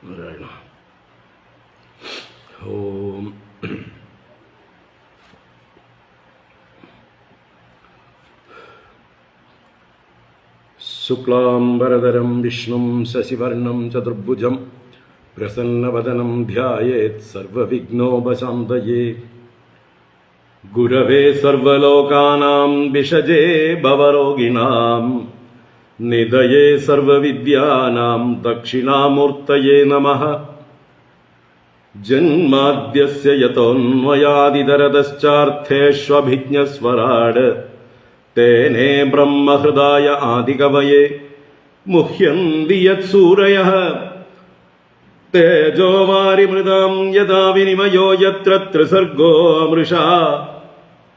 നാരായണ. ഓം ശുക്ലാംബരധരം വിഷ്ണും ശശിവർണം ചതുർഭുജം പ്രസന്നവദനം ധ്യായേത് സർവവിഘ്നോപശാന്തയേ. ഗുരവേ സർവലോകാനാം വിഷജേ ഭവരോഗിണാം നിധയേ സർവവിദ്യാനാം ദക്ഷിണാമൂർത്തയേ നമഃ. ജന്മാദ്യസ്യ യതോന്മയാദിതരതശ്ചാർത്ഥേഷ്വഭിജ്ഞസ്വരാട് തേനേ ബ്രഹ്മഹൃദായ ആദികവയേ മുഹ്യന്തി യത്സൂരയഃ. തേജോവാരിമൃതാം യഥാ വിനിമയോ യത്ര ത്രിസർഗോ മൃഷാ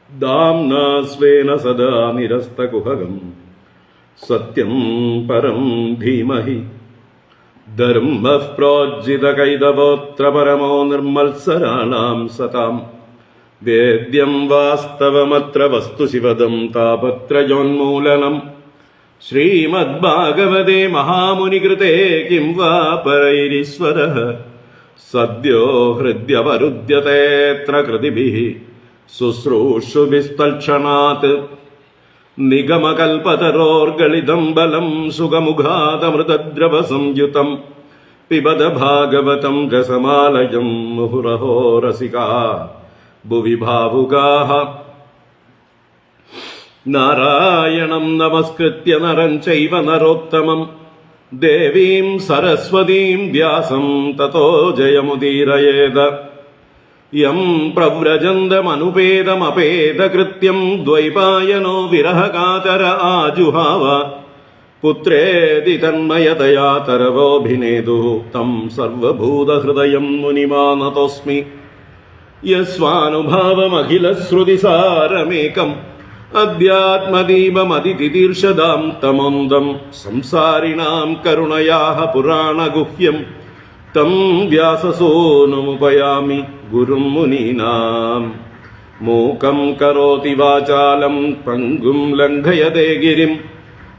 ദാംനാ സ്വേന സദാ നിരസ്തകുഹകം സത്യം പരം ധീമഹി. ധർമ്മഃ പ്രോജ്ജിതകൈതവോത്ര പരമോ നിർമ്മത്സരാണാം സതാം. വേദ്യം വാസ്തവമത്ര വസ്തുശിവദം താപത്രയോന്മൂലനം. ശ്രീമദ്ഭാഗവതേ മഹാമുനികൃതേ കിം വാ പരൈരീശ്വരഃ. സദ്യോ ഹൃദ്യവരുദ്ധ്യതേത്ര കൃതിഭിഃ ശുശ്രൂഷുഭിസ്തൽക്ഷണാത്. നിഗമകൽപതരോർഗളിതം ബലം സുഖമുഖാദമൃതദ്രവസംയുതം പിബത ഭാഗവതം രസമാലയം മുഹുരഹോ രസികാ ഭുവി ഭാവുകാഃ. നാരായണം നമസ്കൃത്യ നരം ചൈവ നരോത്തമം ദേവീം സരസ്വതീം വ്യാസം തതോ ജയമുദീരയേത. യം പ്രവ്രജന്തമനുപേതമപേതകൃത്യം ദ്വൈപായനോ വിരഹകാതര ആജുഹാവ. പുത്രേതി തന്മയതയാ തരവോഭിനേതുഃ तं സർവഭൂതഹൃദയം മുനിമാനതോസ്മി. യസ്വാനുഭാവമഖിലശ്രുതിസാരമേകം അധ്യാത്മദീപമതിതിതീർഷദാം തമോന്തം. സംസാരിണാം കരുണയാഃ പുരാണഗുഹ്യം തം വ്യാസസൂനുമുപയാമി ഗുരും മുനീനാം. മൂകം കരോതി വാചാലം പങ്കും ലംഘയതേ ഗിരിം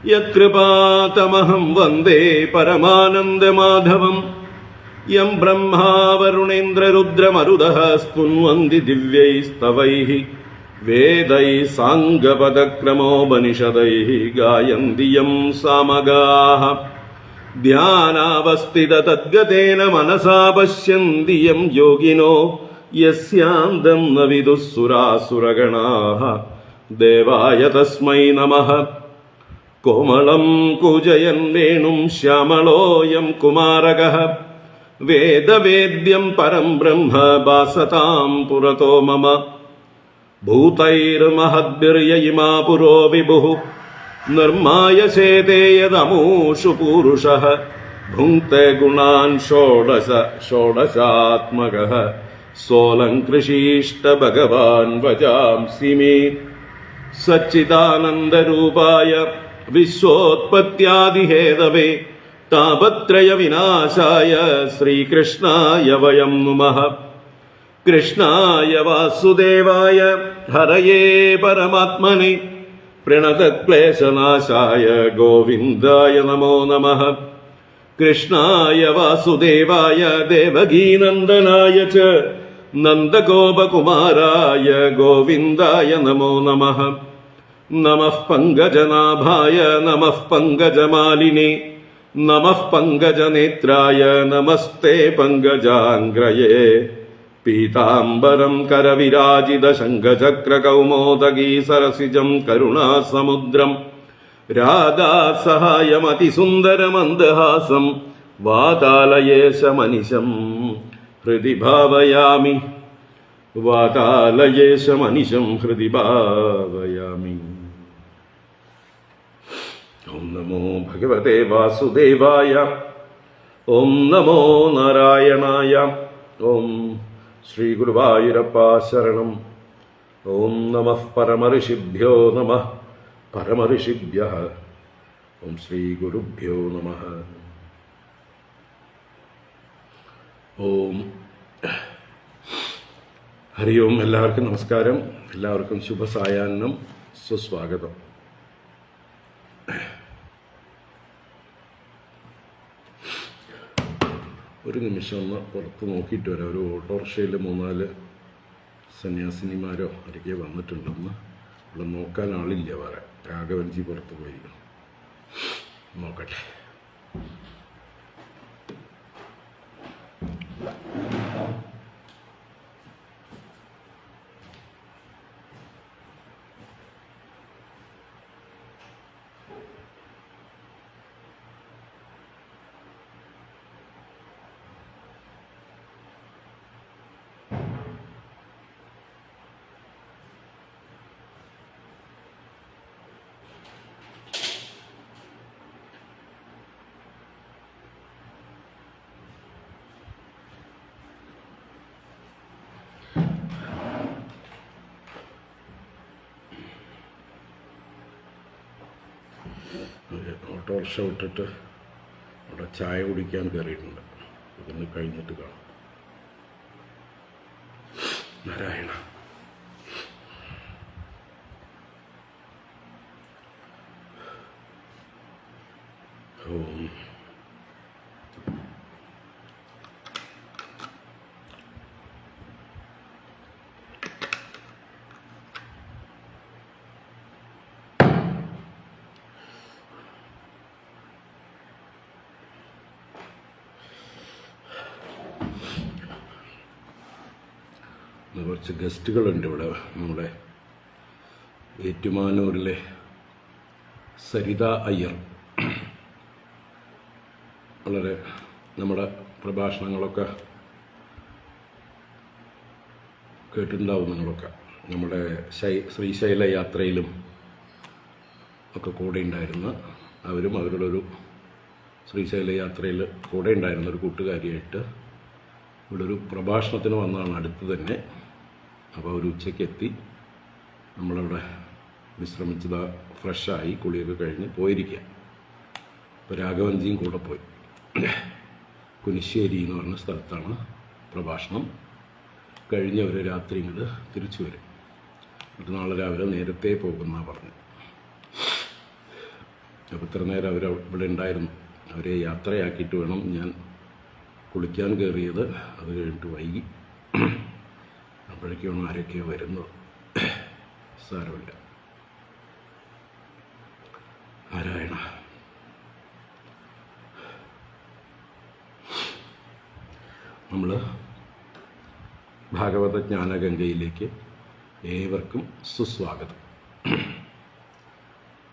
യത്കൃപാതമഹം വന്ദേ പരമാനന്ദമാധവം. യം ബ്രഹ്മാ വരുണേന്ദ്രരുദ്രമരുതഃ സ്തുന്വന്തി ദിവ്യൈസ്തവൈഃ വേദൈः സാംഗപദക്രമോപനിഷദൈः ഗായന്തി യം സാമഗാഃ. ധ്യാനാവസ്ഥിതതദ്ഗതേന മനസാ പശ്യന്തി യം യോഗിനോ യസ്യാന്തം ന വിദുഃ സുരാസുരഗണാഃ. ദേവായ തസ്മൈ നമഃ. കോമളം കൂജയൻ വേണും ശ്യാമളോയം കുമാരകഃ. വേദവേദ്യം പരം ബ്രഹ്മ ഭാസതാം പുരതോ മമ. ഭൂതൈർമഹദ്ഭിർയ ഇമാ പുരോ വിഭുഃ നിർമായശേതേ യദമൂഷു പൂരുഷഃ. ഭുങ്ക്തേ ഗുണാൻ ഷോഡശാത്മകഃ സോലംകൃഷീഷ്ട ഭഗവാൻ വജാംസി മേ. സച്ചിദാനന്ദരൂപായ വിശ്വോത്പത്യാദിഹേതവേ താപത്രയ വിനാശായ ശ്രീകൃഷ്ണായ വയം നുമഃ. കൃഷ്ണായ വാസുദേവായ ഹരയേ പരമാത്മനെ പ്രണതക്ലേശനാശായ ഗോവിന്ദായ നമോ നമഃ. കൃഷ്ണായ വാസുദേവായ ദേവകീനന്ദനായ ച നന്ദഗോപകുമാരായ ഗോവിന്ദായ നമോ നമഃ. നമഃ പങ്കജനാഭായ നമഃ പങ്കജമാലിനേ നമഃ പങ്കജനേത്രായ നമസ്തേ പങ്കജാംഗ്രയേ. പീതാംബരം കരവിരാജിത ശംഖചക്രകൗമോദഗീ സരസിജം കരുണാസമുദ്രം രാധാസഹായമതിസുന്ദരമന്ദഹാസം വാതാലയേശമനിശം ഹൃദി ഭാവയാമി. വാതാലയേശമനിശം ഹൃദി ഭാവയാമി. ഓം നമോ ഭഗവതേ വാസുദേവായ. ഓം നമോ നാരായണായ. ഓം ശ്രീ ഗുരുവായൂരപ്പ ശരണം. ഓം നമഃ പരമഋഷിഭ്യോ നമഃ പരമഋഷിഭ്യഃ. ഓം ശ്രീ ഗുരുഭ്യോ നമഃ. ഓം ഹരി ഓം. എല്ലാവർക്കും നമസ്കാരം. എല്ലാവർക്കും ശുഭസായാഹ്നം, സുസ്വാഗതം. ഒരു നിമിഷം ഒന്ന് പുറത്ത് നോക്കിയിട്ട് വരാം. ഒരു ഓട്ടോറിക്ഷയിൽ 3-4 സന്യാസിനിമാരോ ആരൊക്കെ വന്നിട്ടുണ്ടെന്ന്. ഇവിടെ നോക്കാൻ ആളില്ല. വേറെ രാഘവൻജി പുറത്ത് പോയി നോക്കട്ടെ. ഓട്ടോറിക്ഷ വിട്ടിട്ട് അവിടെ ചായ കുടിക്കാൻ കയറിയിട്ടുണ്ട്. ഇതിന് കഴിഞ്ഞിട്ട് കാണാം. നാരായണ. ഓം. കുറച്ച് ഗസ്റ്റുകളുണ്ട് ഇവിടെ. നമ്മുടെ ഏറ്റുമാനൂരിലെ സരിത അയ്യർ വളരെ നമ്മുടെ പ്രഭാഷണങ്ങളൊക്കെ കേട്ടിട്ടുണ്ടാവും നിങ്ങളൊക്കെ. നമ്മുടെ ശ്രീശൈല യാത്രയിലും ഒക്കെ കൂടെ ഉണ്ടായിരുന്ന അവരും അവരുടെ ഒരു ശ്രീശൈല യാത്രയിൽ കൂടെ ഉണ്ടായിരുന്ന ഒരു കൂട്ടുകാരിയായിട്ട് ഇവിടെ ഒരു പ്രഭാഷണത്തിന് വന്നതാണ് അടുത്ത് തന്നെ. അപ്പോൾ ഒരു ഉച്ചയ്ക്ക് എത്തി. നമ്മളവിടെ വിശ്രമിച്ചത്, ഫ്രഷായി കുളിയൊക്കെ കഴിഞ്ഞ് പോയിരിക്കുക. അപ്പോൾ രാഘവൻജിയും കൂടെ പോയി. കുനിശ്ശേരി എന്ന് പറഞ്ഞ സ്ഥലത്താണ് പ്രഭാഷണം. കഴിഞ്ഞവർ രാത്രി ഇങ്ങോട്ട് തിരിച്ചു വരും. എന്നിട്ട് നാളെ രാവിലെ നേരത്തെ പോകുമെന്നാണ് പറഞ്ഞു. അപ്പോൾ ഇത്ര നേരം അവർ ഇവിടെ ഉണ്ടായിരുന്നു. അവരെ യാത്രയാക്കിയിട്ട് വേണം ഞാൻ കുളിക്കാൻ കയറിയത്. അത് കഴിഞ്ഞിട്ട് വൈകി. അപ്പോഴേക്കാണ് ആരൊക്കെയോ വരുന്നത്. സാരമില്ല. നാരായണ. നമ്മൾ ഭാഗവത ജ്ഞാനഗംഗയിലേക്ക് ഏവർക്കും സുസ്വാഗതം.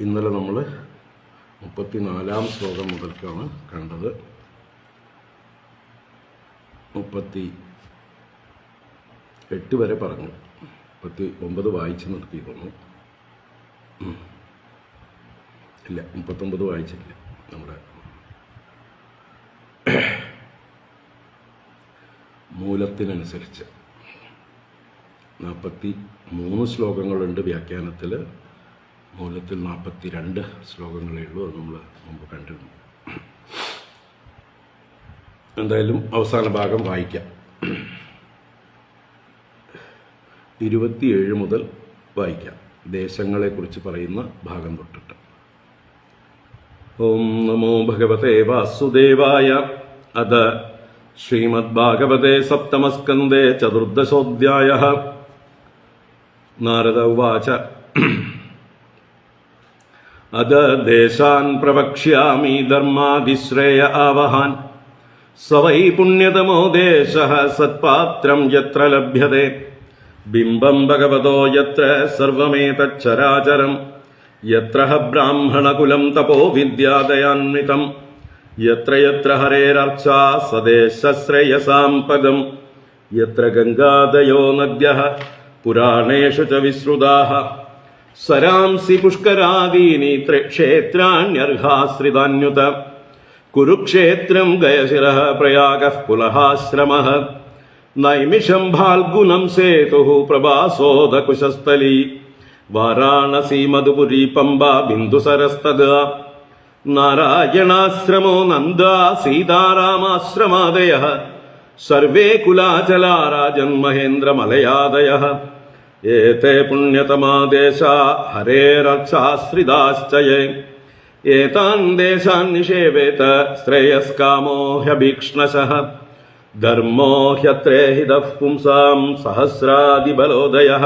ഇന്നലെ നമ്മൾ 34-ാം ശ്ലോകം മുതൽക്കാണ് കണ്ടത്. 38 വരെ പറഞ്ഞു. 39 വായിച്ച് നിർത്തിയിരുന്നു. ഇല്ല, 39 വായിച്ചില്ല. നമ്മുടെ മൂലത്തിനനുസരിച്ച് 43 ശ്ലോകങ്ങളുണ്ട് വ്യാഖ്യാനത്തിൽ. മൂലത്തിൽ 42 ശ്ലോകങ്ങളേ ഉള്ളൂ. അത് നമ്മൾ മുമ്പ് കണ്ടിരുന്നു. എന്തായാലും അവസാന ഭാഗം വായിക്കാം. 27 മുതൽ വായിക്കാം. ദേശങ്ങളെക്കുറിച്ച് പറയുന്ന ഭാഗം തൊട്ടിട്ട്. ഓം നമോ ഭഗവതേ വാസുദേവായ. അത ശ്രീമദ്ഭാഗവതേ സപ്തമസ്കന്ധേ ചതുർദശോധ്യായഃ. നാരദ ഉവാച. അത ദേശാൻ പ്രവക്ഷ്യാമി ധർമാതിശ്രേയ ആവഹാൻ. സ വൈ പുണ്യതമോ ദേശഃ സത്പാത്രം യത്ര ലഭ്യതേ. ബിംബം ഭഗവതോ യത്ര സർവമേതച്ചരാചരം. യത്ര ബ്രാഹ്മണകുലം തപോ വിദ്യാദയാന്വിതം. യത്ര യത്ര ഹരേരർച്ചാ സദേശശ്രേയസാം പദം. യത്ര ഗംഗാദയോ നദ്യഃ പുരാണേഷു ച വിശ്രുതാഃ. സരാംസി പുഷ്കരാദീനി ക്ഷേത്രാണ്യർഹാശ്രിതാന്യുത. കുരുക്ഷേത്രം ഗയശിരഃ പ്രയാഗഃ പുലഹാശ്രമഃ. നൈമിഷം ഫാൽഗുനം സേതുഃ പ്രഭാസോദകുശസ്ഥലീ. വാരാണസി മധുപുരി പമ്പ ബിന്ദുസരസ്തദാ. നാരായണാശ്രമോ നന്ദ സീതാരാമാശ്രമാദയഃ. സർവേ കുലാചലാ രാജൻ മഹേന്ദ്രമലയാദയഃ ഏതേ പുണ്യതമാ ദേശാ ഹരേരക്ഷാശ്രിതാശ്ച യേ ഏതാൻ ദേശാൻ നിഷേവേത ശ്രേയസ്കാമോ ഹ്യഭീക്ഷ്ണശഃ ധർമ്മോ ഹ്യത്രേഹിതഃ പുംസാം സഹസ്രാദിബലോദയഃ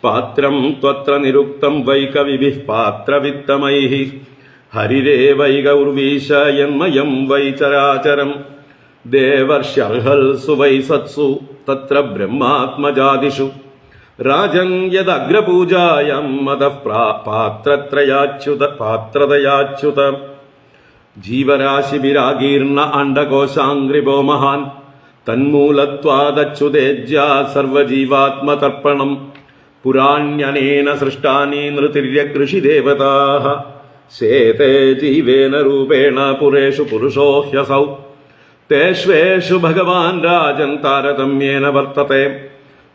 പാത്രം ത്വത്ര നിരുക്തം വൈ കവിഭിഃ പാത്രവിത്തമൈഃ ഹരിരേവൈകൗർവീശ യന്മയം വൈ ചരാചരം ദേവർഷ്യർഹൽസു വൈ സത്സു തത്ര ബ്രഹ്മാത്മജാദിഷു രാജൻ യദഗ്രപൂജായം മതഃ പാത്രതയാച്യുത ജീവരാശിഭിരാകീർണ അണ്ഡകോശാംഗ്രിഭോ മഹാൻ തന്മൂലത്വാദച്യുതേജ്യ സർവജീവാത്മതർപ്പണം പുരാണ്യനേന സൃഷ്ടാനി നൃതിര്യകൃഷിദേവതാഃ ശേതേ ജീവേന രൂപേണ പുരേഷു പുരുഷോ ഹ്യസൗ തേഷ്വേഷു ഭഗവാൻ രാജൻ താരതമ്യേന വർത്തത്തെ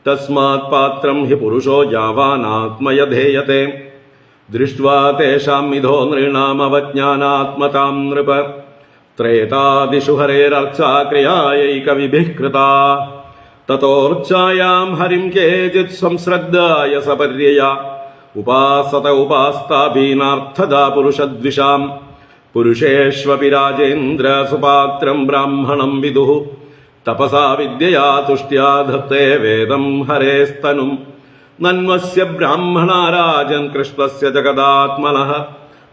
തസ്മാത് പാത്രം ഹി പുരുഷോ യാവാനാത്മയധേയത്തെ ദൃഷ്ട്വാ തേഷാം മിഥോ നൃണാമവജ്ഞാനാത്മതാം നൃപ ത്രേതാദിഷു ഹരേരർച്ചാ ക്രിയായൈകവിഭിഃ കൃതാ തതോർച്ചായാം ഹരിം കേചിത് സംശ്രദ്ധായ സപര്യയാ ഉപാസത ഉപാസ്താഭീനാർത്ഥദാ പുരുഷദ്വിഷാം പുരുഷേഷ്വപി രാജേന്ദ്ര സുപാത്രം ബ്രാഹ്മണം വിദുഃ തപസാ വിദ്യയാ തുഷ്ട്യാ ധത്തെ വേദം ഹരേസ്തനും നന്വസ്യ ബ്രാഹ്മണാ രാജൻ കൃഷ്ണസ്യ ജഗദാത്മനഃ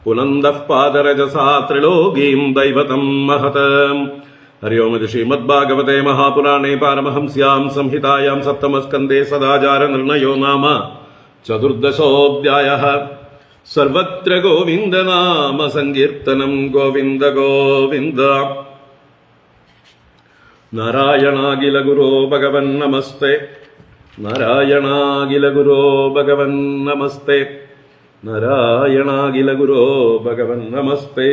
പുനന്ദഃ പാദരജസാ ത്രിലോകീം ദൈവതം മഹത്. ഹരി ഓം. ഇത് ശ്രീമദ്ഭാഗവതേ മഹാപുരാണേ പാരമഹംസ്യാം സംഹിതായാം സപ്തമസ്കന്ധേ സദാചാരനിർണയോ നാമ ചതുർദശോऽധ്യായഃ. സർവത്ര ഗോവിന്ദനാമ സങ്കീർത്തനം. ഗോവിന്ദ ഗോവിന്ദ. നാരായണാഖില ഗുരോ ഭഗവൻ നമസ്തേ. നാരായണാഖില ഗുരോ ഭഗവൻ നമസ്തേ. നാരായണാഖില ഗുരോ ഭഗവൻ നമസ്തേ.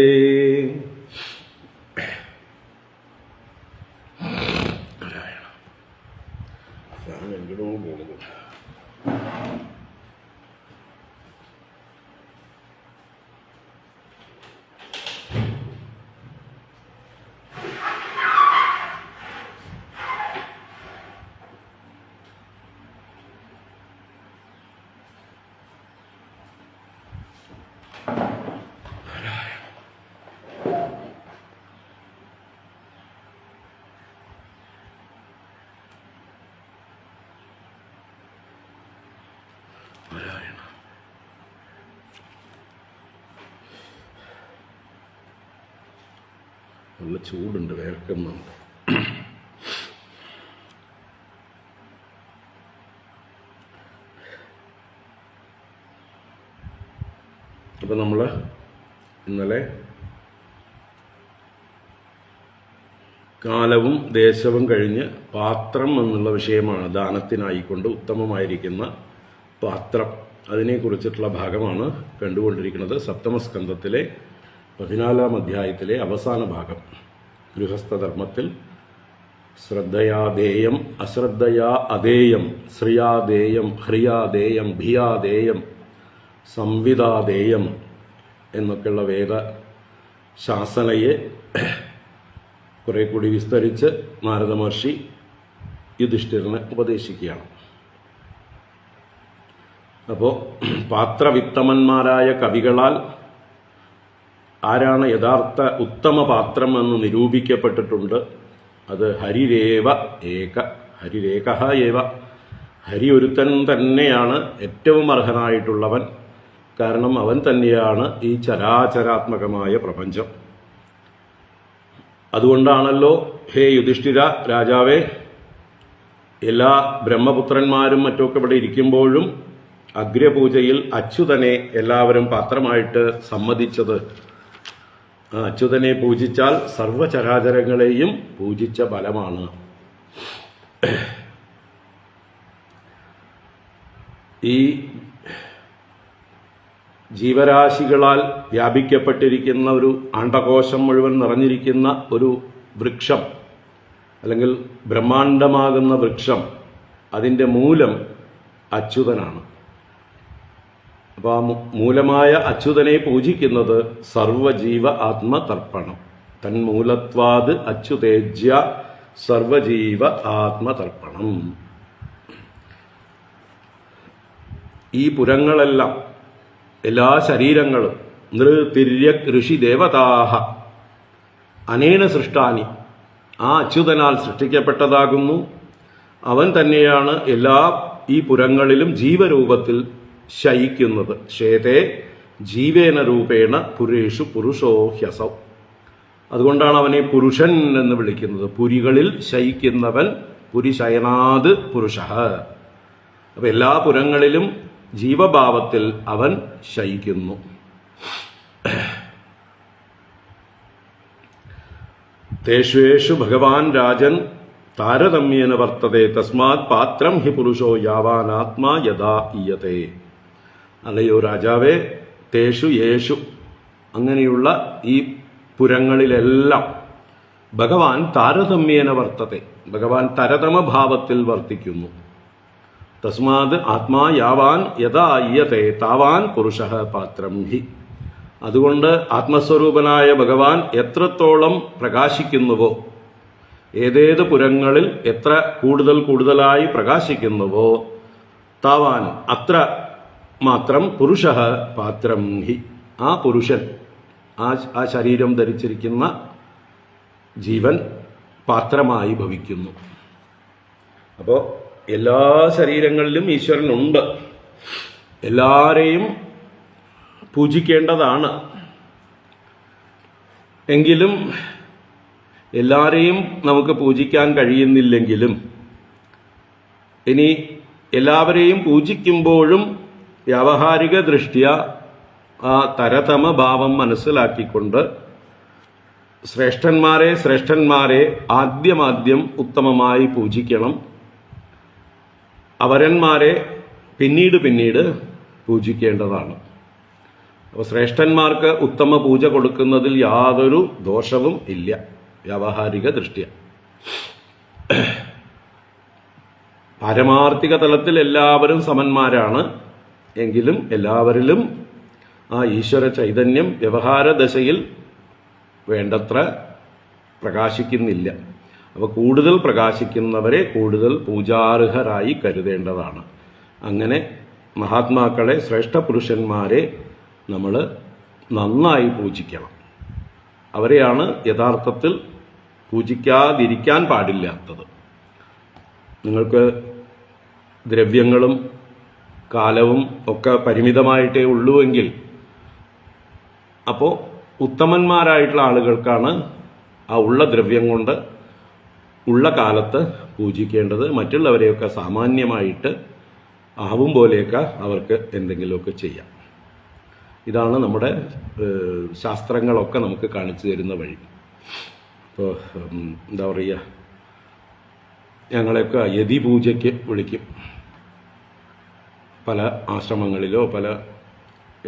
നല്ല ചൂടുണ്ട്, വേർക്കുന്നുണ്ട്. അപ്പം നമ്മൾ ഇന്നലെ കാലവും ദേശവും കഴിഞ്ഞ് പാത്രം എന്നുള്ള വിഷയമാണ്, ദാനത്തിനായിക്കൊണ്ട് ഉത്തമമായിരിക്കുന്ന പാത്രം, അതിനെക്കുറിച്ചിട്ടുള്ള ഭാഗമാണ് കണ്ടുകൊണ്ടിരിക്കുന്നത്. സപ്തമസ്കന്ധത്തിലെ 14-ാം അധ്യായത്തിലെ അവസാന ഭാഗം. ഗൃഹസ്ഥധർമ്മത്തിൽ ശ്രദ്ധയാദേയം, അശ്രദ്ധയാ അദേയം, ശ്രിയാദേയം, ഹ്രിയാദേയം, ഭിയാദേയം, സംവിധാദേയം എന്നൊക്കെയുള്ള വേദ ശാസനയെ കുറെ കൂടി വിസ്തരിച്ച് നാരദ മഹർഷി യുധിഷ്ഠിരനെ ഉപദേശിക്കുകയാണ്. അപ്പോൾ പാത്രവിത്തമന്മാരായ കവികളാൽ ആരാണ് യഥാർത്ഥ ഉത്തമ പാത്രം എന്ന് നിരൂപിക്കപ്പെട്ടിട്ടുണ്ട്. അത് ഹരിരേവ ഏക, ഹരിരേകഃ ഏവ, ഹരി ഒരുത്തൻ തന്നെയാണ് ഏറ്റവും അർഹനായിട്ടുള്ളവൻ. കാരണം അവൻ തന്നെയാണ് ഈ ചരാചരാത്മകമായ പ്രപഞ്ചം. അതുകൊണ്ടാണല്ലോ ഹേ യുധിഷ്ഠിര രാജാവേ, എല്ലാ ബ്രഹ്മപുത്രന്മാരും മറ്റൊക്കെ ഇവിടെ ഇരിക്കുമ്പോഴും അഗ്രപൂജയിൽ അച്യുതനെ എല്ലാവരും പാത്രമായിട്ട് സമ്മതിച്ചത്. ആ അച്യുതനെ പൂജിച്ചാൽ സർവചരാചരങ്ങളെയും പൂജിച്ച ഫലമാണ്. ഈ ജീവരാശികളാൽ വ്യാപിക്കപ്പെട്ടിരിക്കുന്ന ഒരു അണ്ഡകോശം മുഴുവൻ നിറഞ്ഞിരിക്കുന്ന ഒരു വൃക്ഷം, അല്ലെങ്കിൽ ബ്രഹ്മാണ്ഡമാകുന്ന വൃക്ഷം, അതിൻ്റെ മൂലം അച്യുതനാണ്. അപ്പോൾ ആ മൂലമായ അച്യുതനെ പൂജിക്കുന്നത് സർവജീവ ആത്മതർപ്പണം. തന്മൂലത്വാത് അച്യുതേജ്യ സർവജീവ ആത്മതർപ്പണം. ഈ പുരങ്ങളെല്ലാം, എല്ലാ ശരീരങ്ങളും നൃതിര്യക് ഋഷി ദേവതാഹ അനേന സൃഷ്ടാനി, ആ അച്യുതനാൽ സൃഷ്ടിക്കപ്പെട്ടതാകുന്നു. അവൻ തന്നെയാണ് എല്ലാ ഈ പുരങ്ങളിലും ജീവരൂപത്തിൽ ശയിക്കുന്നത്. ശേതേ ജീവേന രൂപേണ പുരേഷു പുരുഷോ ഹ്യസൗ. അതുകൊണ്ടാണ് അവനെ പുരുഷൻ എന്ന് വിളിക്കുന്നത്. പുരികളിൽ ശയിക്കുന്നവൻ, പുരിശയനാത് പുരുഷ. അപ്പൊ എല്ലാ പുരങ്ങളിലും ജീവഭാവത്തിൽ അവൻ ശയിക്കുന്നു. തേഷ്വേഷു ഭഗവാൻ രാജൻ താരതമ്യേന വർത്തതേ തസ്മാത് പാത്രം ഹി പുരുഷോ യാവാനാത്മാ യഥാ ഈയതേ. അല്ലയോ രാജാവേ, തേഷു യേഷു, അങ്ങനെയുള്ള ഈ പുരങ്ങളിലെല്ലാം ഭഗവാൻ താരതമ്യേന വർത്തത്തെ, ഭഗവാൻ തരതമഭാവത്തിൽ വർത്തിക്കുന്നു. തസ്മാത് ആത്മാ യാവാൻ യഥാ ഈയതേ താവാൻ പുരുഷ പാത്രം ഹി. അതുകൊണ്ട് ആത്മസ്വരൂപനായ ഭഗവാൻ എത്രത്തോളം പ്രകാശിക്കുന്നുവോ, ഏതേത് പുരങ്ങളിൽ എത്ര കൂടുതലായി പ്രകാശിക്കുന്നുവോ, താവാൻ അത്ര മാത്രം പുരുഷ പാത്രം ഹി. ആ പുരുഷൻ, ആ ശരീരം ധരിച്ചിരിക്കുന്ന ജീവൻ പാത്രമായി ഭവിക്കുന്നു. അപ്പോൾ എല്ലാ ശരീരങ്ങളിലും ഈശ്വരനുണ്ട്. എല്ലാവരെയും പൂജിക്കേണ്ടതാണ്. എങ്കിലും എല്ലാവരെയും നമുക്ക് പൂജിക്കാൻ കഴിയുന്നില്ലെങ്കിലും, ഇനി എല്ലാവരെയും പൂജിക്കുമ്പോഴും വ്യാവഹാരിക ദൃഷ്ട്യ ആ തരതമ ഭാവം മനസ്സിലാക്കിക്കൊണ്ട് ശ്രേഷ്ഠന്മാരെ ആദ്യം ഉത്തമമായി പൂജിക്കണം. അവരന്മാരെ പിന്നീട് പൂജിക്കേണ്ടതാണ്. അപ്പോൾ ശ്രേഷ്ഠന്മാർക്ക് ഉത്തമ പൂജ കൊടുക്കുന്നതിൽ യാതൊരു ദോഷവും ഇല്ല വ്യാവഹാരിക ദൃഷ്ട്യ. പാരമാർത്ഥിക തലത്തിൽ എല്ലാവരും സമന്മാരാണ്. എങ്കിലും എല്ലാവരിലും ആ ഈശ്വര ചൈതന്യം വ്യവഹാര ദശയിൽ വേണ്ടത്ര പ്രകാശിക്കുന്നില്ല. അപ്പോൾ കൂടുതൽ പ്രകാശിക്കുന്നവരെ കൂടുതൽ പൂജാർഹരായി കരുതേണ്ടതാണ്. അങ്ങനെ മഹാത്മാക്കളെ, ശ്രേഷ്ഠ പുരുഷന്മാരെ നമ്മൾ നന്നായി പൂജിക്കണം. അവരെയാണ് യഥാർത്ഥത്തിൽ പൂജിക്കാതിരിക്കാൻ പാടില്ലാത്തത്. നിങ്ങൾക്ക് ദ്രവ്യങ്ങളും കാലവും ഒക്കെ പരിമിതമായിട്ടേ ഉള്ളുവെങ്കിൽ, അപ്പോൾ ഉത്തമന്മാരായിട്ടുള്ള ആളുകൾക്കാണ് ആ ഉള്ള ദ്രവ്യം കൊണ്ട് ഉള്ള കാലത്ത് പൂജിക്കേണ്ടത്. മറ്റുള്ളവരെയൊക്കെ സാമാന്യമായിട്ട് ആവും പോലെയൊക്കെ അവർക്ക് എന്തെങ്കിലുമൊക്കെ ചെയ്യാം. ഇതാണ് നമ്മുടെ ശാസ്ത്രങ്ങളൊക്കെ നമുക്ക് കാണിച്ചു തരുന്ന വഴി. ഇപ്പോൾ എന്താ പറയുക, ഞങ്ങളെയൊക്കെ യതി പൂജയ്ക്ക് വിളിക്കും. പല ആശ്രമങ്ങളിലോ പല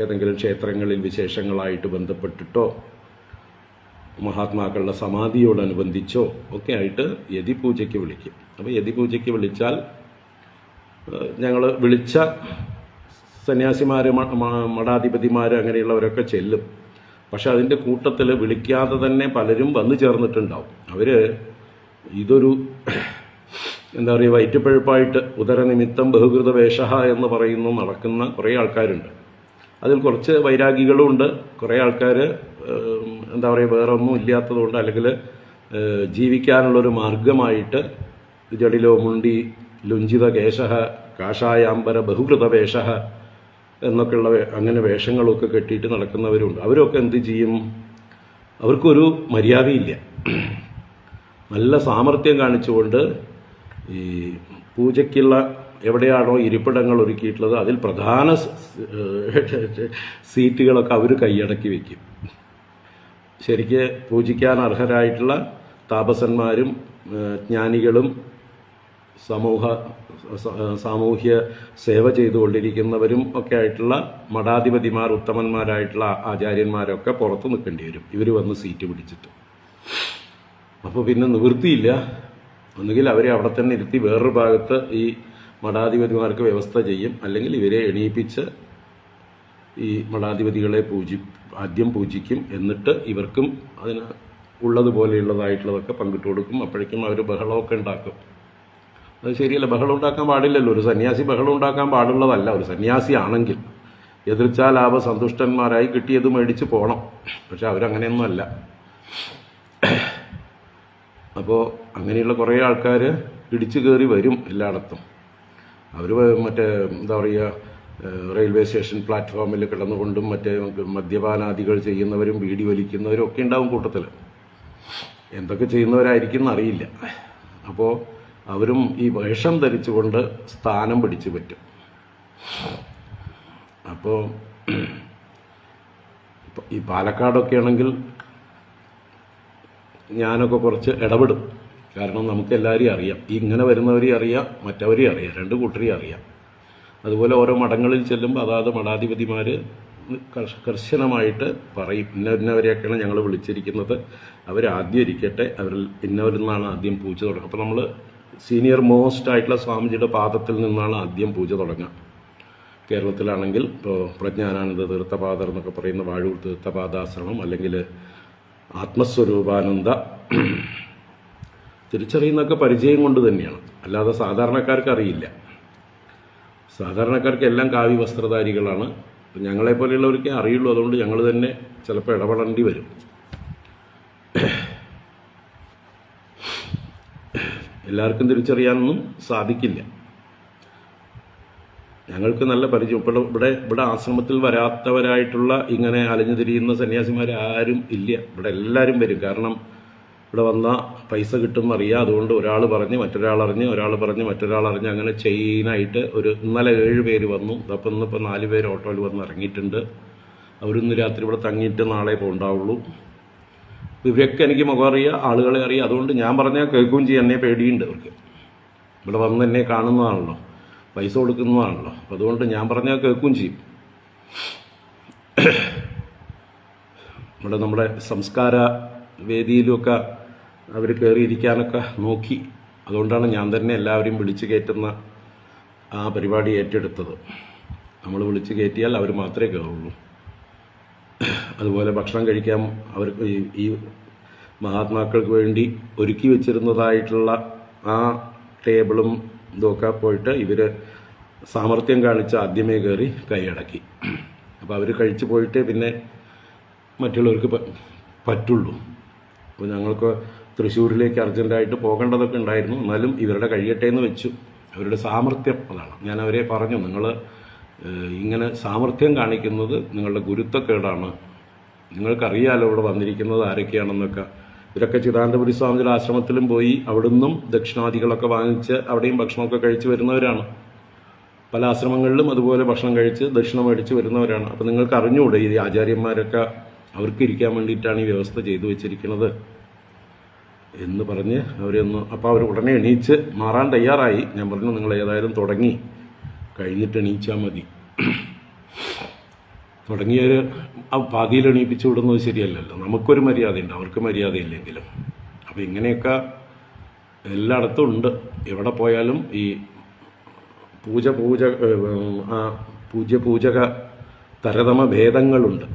ഏതെങ്കിലും ക്ഷേത്രങ്ങളിൽ വിശേഷങ്ങളായിട്ട് ബന്ധപ്പെട്ടിട്ടോ മഹാത്മാക്കളുടെ സമാധിയോടനുബന്ധിച്ചോ ഒക്കെ ആയിട്ട് യതി പൂജയ്ക്ക് വിളിക്കും. അപ്പോൾ യതി പൂജയ്ക്ക് വിളിച്ചാൽ ഞങ്ങൾ വിളിച്ച സന്യാസിമാർ, മഠാധിപതിമാർ അങ്ങനെയുള്ളവരൊക്കെ ചെല്ലും. പക്ഷെ അതിൻ്റെ കൂട്ടത്തിൽ വിളിക്കാതെ തന്നെ പലരും വന്നു ചേർന്നിട്ടുണ്ടാവും. അവർ ഇതൊരു എന്താ പറയുക, വയറ്റുപഴുപ്പായിട്ട് ഉദരനിമിത്തം ബഹുകൃത വേഷ എന്ന് പറയുന്നു നടക്കുന്ന കുറേ ആൾക്കാരുണ്ട്. അതിൽ കുറച്ച് വൈരാഗികളും ഉണ്ട്. കുറേ ആൾക്കാർ എന്താ പറയുക, വേറെ ഒന്നും ഇല്ലാത്തതുകൊണ്ട് അല്ലെങ്കിൽ ജീവിക്കാനുള്ളൊരു മാർഗമായിട്ട് ജഡിലോ മുണ്ടി ലുഞ്ചിത കേശ കാഷായാംബര ബഹുകൃത വേഷ എന്നൊക്കെയുള്ള അങ്ങനെ വേഷങ്ങളൊക്കെ കെട്ടിയിട്ട് നടക്കുന്നവരുണ്ട്. അവരൊക്കെ എന്ത് ചെയ്യും? അവർക്കൊരു മര്യാദയില്ല. നല്ല സാമർത്ഥ്യം കാണിച്ചുകൊണ്ട് ഈ പൂജയ്ക്കുള്ള എവിടെയാണോ ഇരിപ്പിടങ്ങൾ ഒരുക്കിയിട്ടുള്ളത് അതിൽ പ്രധാന സീറ്റുകളൊക്കെ അവർ കൈയടക്കി വയ്ക്കും. ശരിക്ക് പൂജിക്കാൻ അർഹരായിട്ടുള്ള താപസന്മാരും ജ്ഞാനികളും സാമൂഹ്യ സേവ ചെയ്തുകൊണ്ടിരിക്കുന്നവരും ഒക്കെ ആയിട്ടുള്ള മഠാധിപതിമാർ, ഉത്തമന്മാരായിട്ടുള്ള ആചാര്യന്മാരൊക്കെ പുറത്ത് നിൽക്കേണ്ടി വരും ഇവർ വന്ന് സീറ്റ് പിടിച്ചിട്ട്. അപ്പോൾ പിന്നെ നിവൃത്തിയില്ല. ഒന്നുകിൽ അവരെ അവിടെ തന്നെ ഇരുത്തി വേറൊരു ഭാഗത്ത് ഈ മഠാധിപതിമാർക്ക് വ്യവസ്ഥ ചെയ്യും, അല്ലെങ്കിൽ ഇവരെ എണീപ്പിച്ച് ഈ മഠാധിപതികളെ ആദ്യം പൂജിക്കും. എന്നിട്ട് ഇവർക്കും അതിന് ഉള്ളതുപോലെയുള്ളതായിട്ടുള്ളതൊക്കെ പങ്കിട്ട് കൊടുക്കും. അപ്പോഴേക്കും അവർ ബഹളമൊക്കെ ഉണ്ടാക്കും. അത് ശരിയല്ല, ബഹളം ഉണ്ടാക്കാൻ പാടില്ലല്ലോ. ഒരു സന്യാസി ബഹളം ഉണ്ടാക്കാൻ പാടുള്ളതല്ല. ഒരു സന്യാസി ആണെങ്കിൽ എതിർച്ചാൽ സന്തുഷ്ടന്മാരായി കിട്ടിയത് മേടിച്ച് പോകണം. പക്ഷെ അവരങ്ങനെയൊന്നും അല്ല. അപ്പോൾ അങ്ങനെയുള്ള കുറേ ആൾക്കാർ ഇടിച്ചു കയറി വരും എല്ലായിടത്തും. അവർ മറ്റേ എന്താ പറയുക, റെയിൽവേ സ്റ്റേഷൻ പ്ലാറ്റ്ഫോമിൽ കിടന്നുകൊണ്ടും മറ്റേ മദ്യപാനാദികൾ ചെയ്യുന്നവരും ബീഡി വലിക്കുന്നവരും ഒക്കെ ഉണ്ടാവും കൂട്ടത്തിൽ. എന്തൊക്കെ ചെയ്യുന്നവരായിരിക്കും എന്നറിയില്ല. അപ്പോൾ അവരും ഈ വേഷം ധരിച്ചുകൊണ്ട് സ്ഥാനം പിടിച്ചു പറ്റും. അപ്പോൾ ഈ പാലക്കാടൊക്കെ ആണെങ്കിൽ ഞാനൊക്കെ കുറച്ച് ഇടപെടും. കാരണം നമുക്ക് എല്ലാവരെയും അറിയാം. ഈ ഇങ്ങനെ വരുന്നവരെയും അറിയാം, മറ്റവരെയും അറിയാം, രണ്ട് കൂട്ടരെയും അറിയാം. അതുപോലെ ഓരോ മഠങ്ങളിൽ ചെല്ലുമ്പോൾ അതാത് മഠാധിപതിമാർ കർശനമായിട്ട് പറയും, ഇന്നവരെയൊക്കെയാണ് ഞങ്ങൾ വിളിച്ചിരിക്കുന്നത്, അവരാദ്യം ഇരിക്കട്ടെ, അവരിൽ ഇന്നവരിൽ നിന്നാണ് ആദ്യം പൂജ തുടങ്ങുക. അപ്പോൾ നമ്മൾ സീനിയർ മോസ്റ്റ് ആയിട്ടുള്ള സ്വാമിജിയുടെ പാദത്തിൽ നിന്നാണ് ആദ്യം പൂജ തുടങ്ങുക. കേരളത്തിലാണെങ്കിൽ ഇപ്പോൾ പ്രജ്ഞാനാനന്ദ തീർത്ഥപാദർ എന്നൊക്കെ പറയുന്ന വാഴൂർ തീർത്ഥപാദാശ്രമം, അല്ലെങ്കിൽ ആത്മസ്വരൂപാനന്ദ, തിരിച്ചറിയുന്നതൊക്കെ പരിചയം കൊണ്ട് തന്നെയാണ്. അല്ലാതെ സാധാരണക്കാർക്ക് അറിയില്ല. സാധാരണക്കാർക്ക് എല്ലാം കാവ്യ വസ്ത്രധാരികളാണ്. ഞങ്ങളെപ്പോലെയുള്ളവർക്കേ അറിയുള്ളൂ. അതുകൊണ്ട് ഞങ്ങൾ തന്നെ ചിലപ്പോൾ ഇടപെടേണ്ടി വരും. എല്ലാവർക്കും തിരിച്ചറിയാനൊന്നും സാധിക്കില്ല. ഞങ്ങൾക്ക് നല്ല പരിചയം. ഇവിടെ ആശ്രമത്തിൽ വരാത്തവരായിട്ടുള്ള ഇങ്ങനെ അലഞ്ഞു തിരിയുന്ന സന്യാസിമാർ ആരും ഇല്ല. ഇവിടെ എല്ലാവരും വരും. കാരണം ഇവിടെ വന്നാൽ പൈസ കിട്ടുമെന്നറിയാം. അതുകൊണ്ട് ഒരാൾ പറഞ്ഞ് മറ്റൊരാളറിഞ്ഞ്, ഒരാൾ പറഞ്ഞ് മറ്റൊരാളറിഞ്ഞ്, അങ്ങനെ ചെയിനായിട്ട് ഇന്നലെ 7 പേര് വന്നു. അപ്പം ഇന്നിപ്പോൾ 4 പേര് ഓട്ടോയിൽ വന്ന് ഇറങ്ങിയിട്ടുണ്ട്. അവരിന്ന് രാത്രി ഇവിടെ തങ്ങിയിട്ട് നാളെ പോകണ്ടാവുള്ളൂ. ഇവരൊക്കെ എനിക്ക് മുഖം അറിയാം, ആളുകളെ അറിയാം. അതുകൊണ്ട് ഞാൻ പറഞ്ഞാൽ കേൾക്കുകയും ചെയ്യാൻ എന്നെ പേടിയുണ്ട് അവർക്ക്. ഇവിടെ വന്ന് എന്നെ കാണുന്നതാണല്ലോ, പൈസ കൊടുക്കുന്നതാണല്ലോ. അപ്പം അതുകൊണ്ട് ഞാൻ പറഞ്ഞാൽ കേൾക്കുകയും ചെയ്യും. ഇവിടെ നമ്മുടെ സംസ്കാര വേദിയിലുമൊക്കെ അവർ കയറിയിരിക്കാനൊക്കെ നോക്കി. അതുകൊണ്ടാണ് ഞാൻ തന്നെ എല്ലാവരെയും വിളിച്ച് കയറ്റുന്ന ആ പരിപാടി ഏറ്റെടുത്തത്. നമ്മൾ വിളിച്ച് കയറ്റിയാൽ അവർ മാത്രമേ കയറുള്ളൂ. അതുപോലെ ഭക്ഷണം കഴിക്കാൻ അവർക്ക് ഈ മഹാത്മാക്കൾക്ക് വേണ്ടി ഒരുക്കി വെച്ചിരുന്നതായിട്ടുള്ള ആ ടേബിളും ഇതൊക്കെ പോയിട്ട് ഇവർ സാമർത്ഥ്യം കാണിച്ച് ആദ്യമേ കയറി കൈയടക്കി. അപ്പോൾ അവർ കഴിച്ചു പോയിട്ട് പിന്നെ മറ്റുള്ളവർക്ക് പറ്റുള്ളൂ. അപ്പോൾ ഞങ്ങൾക്ക് തൃശ്ശൂരിലേക്ക് അർജൻറ്റായിട്ട് പോകേണ്ടതൊക്കെ ഉണ്ടായിരുന്നു. എന്നാലും ഇവരുടെ കഴിയട്ടെ എന്ന് വെച്ചു. അവരുടെ സാമർത്ഥ്യം അതാണ്. ഞാൻ അവരെ പറഞ്ഞു, നിങ്ങൾ ഇങ്ങനെ സാമർത്ഥ്യം കാണിക്കുന്നത് നിങ്ങളുടെ ഗുരുത്വക്കേടാണ്. നിങ്ങൾക്കറിയാലോ ഇവിടെ വന്നിരിക്കുന്നത് ആരൊക്കെയാണെന്നൊക്കെ. ഇവരൊക്കെ ചിദാനന്ദപുരി സ്വാമിയുടെ ആശ്രമത്തിലും പോയി അവിടുന്നും ദക്ഷിണാദികളൊക്കെ വാങ്ങിച്ച് അവിടെയും ഭക്ഷണമൊക്കെ കഴിച്ച് വരുന്നവരാണ്. പല ആശ്രമങ്ങളിലും അതുപോലെ ഭക്ഷണം കഴിച്ച് ദക്ഷിണ മേടിച്ച് വരുന്നവരാണ്. അപ്പോൾ നിങ്ങൾക്ക് അറിഞ്ഞുകൂടെ ഈ ആചാര്യന്മാരൊക്കെ അവർക്ക് ഇരിക്കാൻ വേണ്ടിയിട്ടാണ് ഈ വ്യവസ്ഥ ചെയ്തു വെച്ചിരിക്കുന്നത് എന്ന് പറഞ്ഞ് അപ്പോൾ അവർ ഉടനെ എണീച്ച് മാറാൻ തയ്യാറായി. ഞാൻ പറഞ്ഞു, നിങ്ങൾ ഏതായാലും തുടങ്ങി കഴിഞ്ഞിട്ട് എണീച്ചാൽ മതി. തുടങ്ങിയവർ പാതിയിൽ എണീപ്പിച്ച് വിടുന്നത് ശരിയല്ലല്ലോ. നമുക്കൊരു മര്യാദയുണ്ട്, അവർക്ക് മര്യാദയില്ലെങ്കിലും. അപ്പോൾ ഇങ്ങനെയൊക്കെ എല്ലായിടത്തും ഉണ്ട്. എവിടെ പോയാലും ഈ പൂജക തരതമ ഭേദങ്ങളുണ്ട്.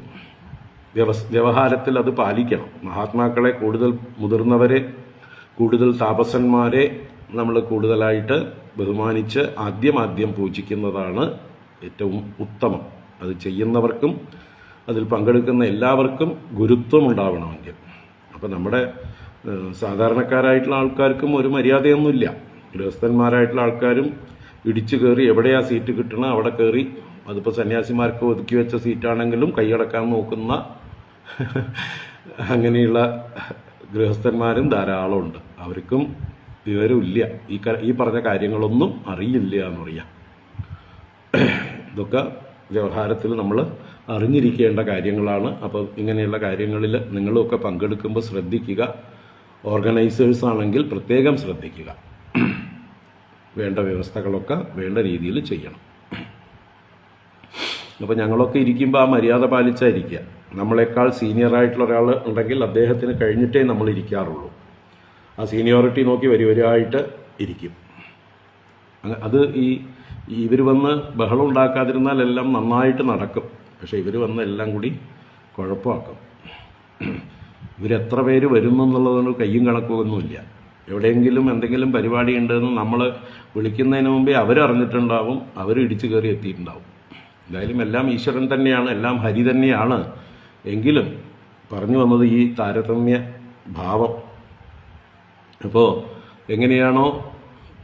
വ്യവഹാരത്തിൽ അത് പാലിക്കണം. മഹാത്മാക്കളെ, കൂടുതൽ മുതിർന്നവരെ, കൂടുതൽ താപസന്മാരെ നമ്മൾ കൂടുതലായിട്ട് ബഹുമാനിച്ച് ആദ്യം പൂജിക്കുന്നതാണ് ഏറ്റവും ഉത്തമം. അത് ചെയ്യുന്നവർക്കും അതിൽ പങ്കെടുക്കുന്ന എല്ലാവർക്കും ഗുരുത്വം ഉണ്ടാവണമെങ്കിൽ. അപ്പോൾ നമ്മുടെ സാധാരണക്കാരായിട്ടുള്ള ആൾക്കാർക്കും ഒരു മര്യാദയൊന്നുമില്ല. ഗൃഹസ്ഥന്മാരായിട്ടുള്ള ആൾക്കാരും ഇടിച്ചു കയറി എവിടെയാ സീറ്റ് കിട്ടണം അവിടെ കയറി, അതിപ്പോൾ സന്യാസിമാർക്ക് ഒതുക്കി വെച്ച സീറ്റാണെങ്കിലും കൈയടക്കാൻ നോക്കുന്ന അങ്ങനെയുള്ള ഗൃഹസ്ഥന്മാരും ധാരാളമുണ്ട്. അവർക്കും വിവരമില്ല. ഈ പറഞ്ഞ കാര്യങ്ങളൊന്നും അറിയില്ല എന്ന് പറയാം. ഇതൊക്കെ വ്യവഹാരത്തിൽ നമ്മൾ അറിഞ്ഞിരിക്കേണ്ട കാര്യങ്ങളാണ്. അപ്പോൾ ഇങ്ങനെയുള്ള കാര്യങ്ങളിൽ നിങ്ങളുമൊക്കെ പങ്കെടുക്കുമ്പോൾ ശ്രദ്ധിക്കുക. ഓർഗനൈസേഴ്സ് ആണെങ്കിൽ പ്രത്യേകം ശ്രദ്ധിക്കുക. വേണ്ട വ്യവസ്ഥകളൊക്കെ വേണ്ട രീതിയിൽ ചെയ്യണം. അപ്പോൾ ഞങ്ങളൊക്കെ ഇരിക്കുമ്പോൾ ആ മര്യാദ പാലിച്ചായിരിക്കുക. നമ്മളെക്കാൾ സീനിയറായിട്ടുള്ള ഒരാൾ ഉണ്ടെങ്കിൽ അദ്ദേഹത്തിന് കഴിഞ്ഞിട്ടേ നമ്മൾ ഇരിക്കാറുള്ളൂ. ആ സീനിയോറിറ്റി നോക്കി വരിവരായിട്ട് ഇരിക്കും. അത് ഇവർ വന്ന് ബഹളം ഉണ്ടാക്കാതിരുന്നാൽ എല്ലാം നന്നായിട്ട് നടക്കും. പക്ഷേ ഇവർ വന്ന് എല്ലാം കൂടി കുഴപ്പമാക്കും. ഇവരെത്ര പേര് വരുന്നു എന്നുള്ളതൊന്നും കയ്യും കണക്കൊന്നുമില്ല. എവിടെയെങ്കിലും എന്തെങ്കിലും പരിപാടി ഉണ്ടെന്ന് നമ്മൾ വിളിക്കുന്നതിന് മുമ്പേ അവരറിഞ്ഞിട്ടുണ്ടാവും, അവർ ഇടിച്ചു കയറി എത്തിയിട്ടുണ്ടാവും. എന്തായാലും എല്ലാം ഈശ്വരൻ തന്നെയാണ്, എല്ലാം ഹരി തന്നെയാണ്. എങ്കിലും പറഞ്ഞു വന്നത് ഈ താരതമ്യ ഭാവം. അപ്പോൾ എങ്ങനെയാണോ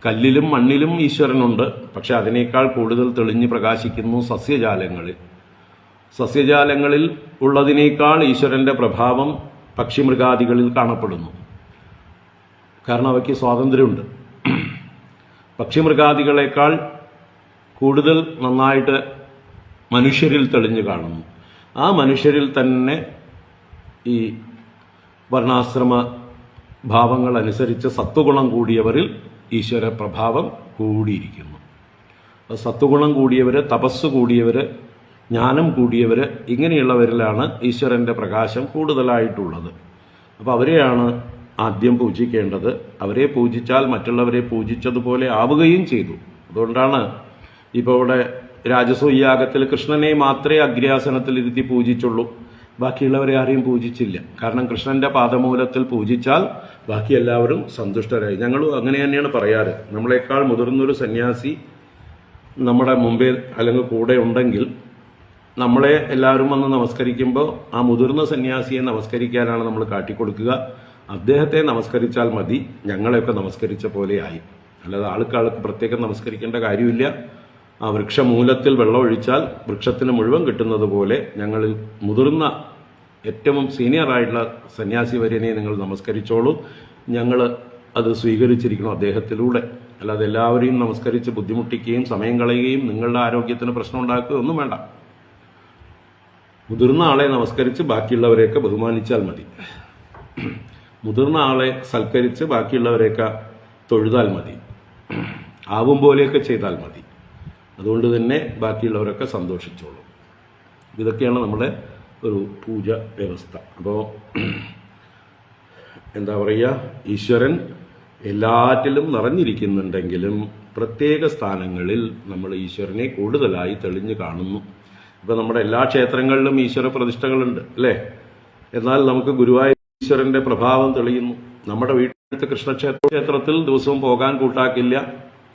കല്ലിലും മണ്ണിലും ഈശ്വരനുണ്ട്, പക്ഷെ അതിനേക്കാൾ കൂടുതൽ തെളിഞ്ഞ് പ്രകാശിക്കുന്നു സസ്യജാലങ്ങളിൽ ഉള്ളതിനേക്കാൾ ഈശ്വരൻ്റെ പ്രഭാവം പക്ഷിമൃഗാദികളിൽ കാണപ്പെടുന്നു. കാരണം അവയ്ക്ക് സ്വാതന്ത്ര്യമുണ്ട്. പക്ഷിമൃഗാദികളെക്കാൾ കൂടുതൽ നന്നായിട്ട് മനുഷ്യരിൽ തെളിഞ്ഞു കാണുന്നു. ആ മനുഷ്യരിൽ തന്നെ ഈ വർണ്ണാശ്രമ ഭാവങ്ങൾ അനുസരിച്ച് സത്വഗുണം കൂടിയവരിൽ ഈശ്വര പ്രഭാവം കൂടിയിരിക്കുന്നു. സത്വഗുണം കൂടിയവർ, തപസ് കൂടിയവർ, ജ്ഞാനം കൂടിയവർ, ഇങ്ങനെയുള്ളവരിലാണ് ഈശ്വരൻ്റെ പ്രകാശം കൂടുതലായിട്ടുള്ളത്. അപ്പോൾ അവരെയാണ് ആദ്യം പൂജിക്കേണ്ടത്. അവരെ പൂജിച്ചാൽ മറ്റുള്ളവരെ പൂജിച്ചതുപോലെ ആവുകയും ചെയ്തു. അതുകൊണ്ടാണ് ഇപ്പോൾ ഇവിടെ രാജസൂയാഗത്തിൽ കൃഷ്ണനെ മാത്രമേ അഗ്രാസനത്തിൽ ഇരുത്തി പൂജിച്ചുള്ളൂ, ബാക്കിയുള്ളവരെ ആരെയും പൂജിച്ചില്ല. കാരണം കൃഷ്ണന്റെ പാദമൂലത്തിൽ പൂജിച്ചാൽ ബാക്കി എല്ലാവരും സന്തുഷ്ടരായി. ഞങ്ങളും അങ്ങനെ തന്നെയാണ് പറയാറ്. നമ്മളെക്കാൾ മുതിർന്നൊരു സന്യാസി നമ്മുടെ മുമ്പിൽ അല്ലെങ്കിൽ കൂടെ ഉണ്ടെങ്കിൽ നമ്മളെ എല്ലാവരും വന്ന് നമസ്കരിക്കുമ്പോൾ ആ മുതിർന്ന സന്യാസിയെ നമസ്കരിക്കാനാണ് നമ്മൾ കാട്ടിക്കൊടുക്കുക. അദ്ദേഹത്തെ നമസ്കരിച്ചാൽ മതി, ഞങ്ങളെയൊക്കെ നമസ്കരിച്ച പോലെ ആയി. അല്ലാതെ ആൾക്ക് പ്രത്യേകം നമസ്കരിക്കേണ്ട കാര്യമില്ല. ആ വൃക്ഷമൂലത്തിൽ വെള്ളമൊഴിച്ചാൽ വൃക്ഷത്തിന് മുഴുവൻ കിട്ടുന്നത് പോലെ ഞങ്ങളിൽ മുതിർന്ന ഏറ്റവും സീനിയറായിട്ടുള്ള സന്യാസി വര്യനെ നിങ്ങൾ നമസ്കരിച്ചോളൂ. ഞങ്ങൾ അത് സ്വീകരിച്ചിരിക്കണം അദ്ദേഹത്തിലൂടെ. അല്ലാതെ എല്ലാവരെയും നമസ്കരിച്ച് ബുദ്ധിമുട്ടിക്കുകയും സമയം കളയുകയും നിങ്ങളുടെ ആരോഗ്യത്തിന് പ്രശ്നം ഉണ്ടാക്കുകയും ഒന്നും വേണ്ട. മുതിർന്ന ആളെ നമസ്കരിച്ച് ബാക്കിയുള്ളവരെയൊക്കെ ബഹുമാനിച്ചാൽ മതി. മുതിർന്ന ആളെ സൽക്കരിച്ച് ബാക്കിയുള്ളവരെയൊക്കെ തൊഴുതാൽ മതി. ആവും പോലെയൊക്കെ ചെയ്താൽ മതി. അതുകൊണ്ട് തന്നെ ബാക്കിയുള്ളവരൊക്കെ സന്തോഷിച്ചോളൂ. ഇതൊക്കെയാണ് നമ്മുടെ ഒരു പൂജ വ്യവസ്ഥ. അപ്പോൾ എന്താ പറയുക, ഈശ്വരൻ എല്ലാറ്റിലും നിറഞ്ഞിരിക്കുന്നുണ്ടെങ്കിലും പ്രത്യേക സ്ഥാനങ്ങളിൽ നമ്മൾ ഈശ്വരനെ കൂടുതലായി തെളിഞ്ഞു കാണുന്നു. ഇപ്പം നമ്മുടെ എല്ലാ ക്ഷേത്രങ്ങളിലും ഈശ്വര പ്രതിഷ്ഠകളുണ്ട് അല്ലേ? എന്നാൽ നമുക്ക് ഗുരുവായൂർ ഈശ്വരന്റെ പ്രഭാവം തെളിയുന്നു. നമ്മുടെ വീട്ടിലത്തെ കൃഷ്ണക്ഷേത്രത്തിൽ ദിവസവും പോകാൻ കൂട്ടാക്കില്ല.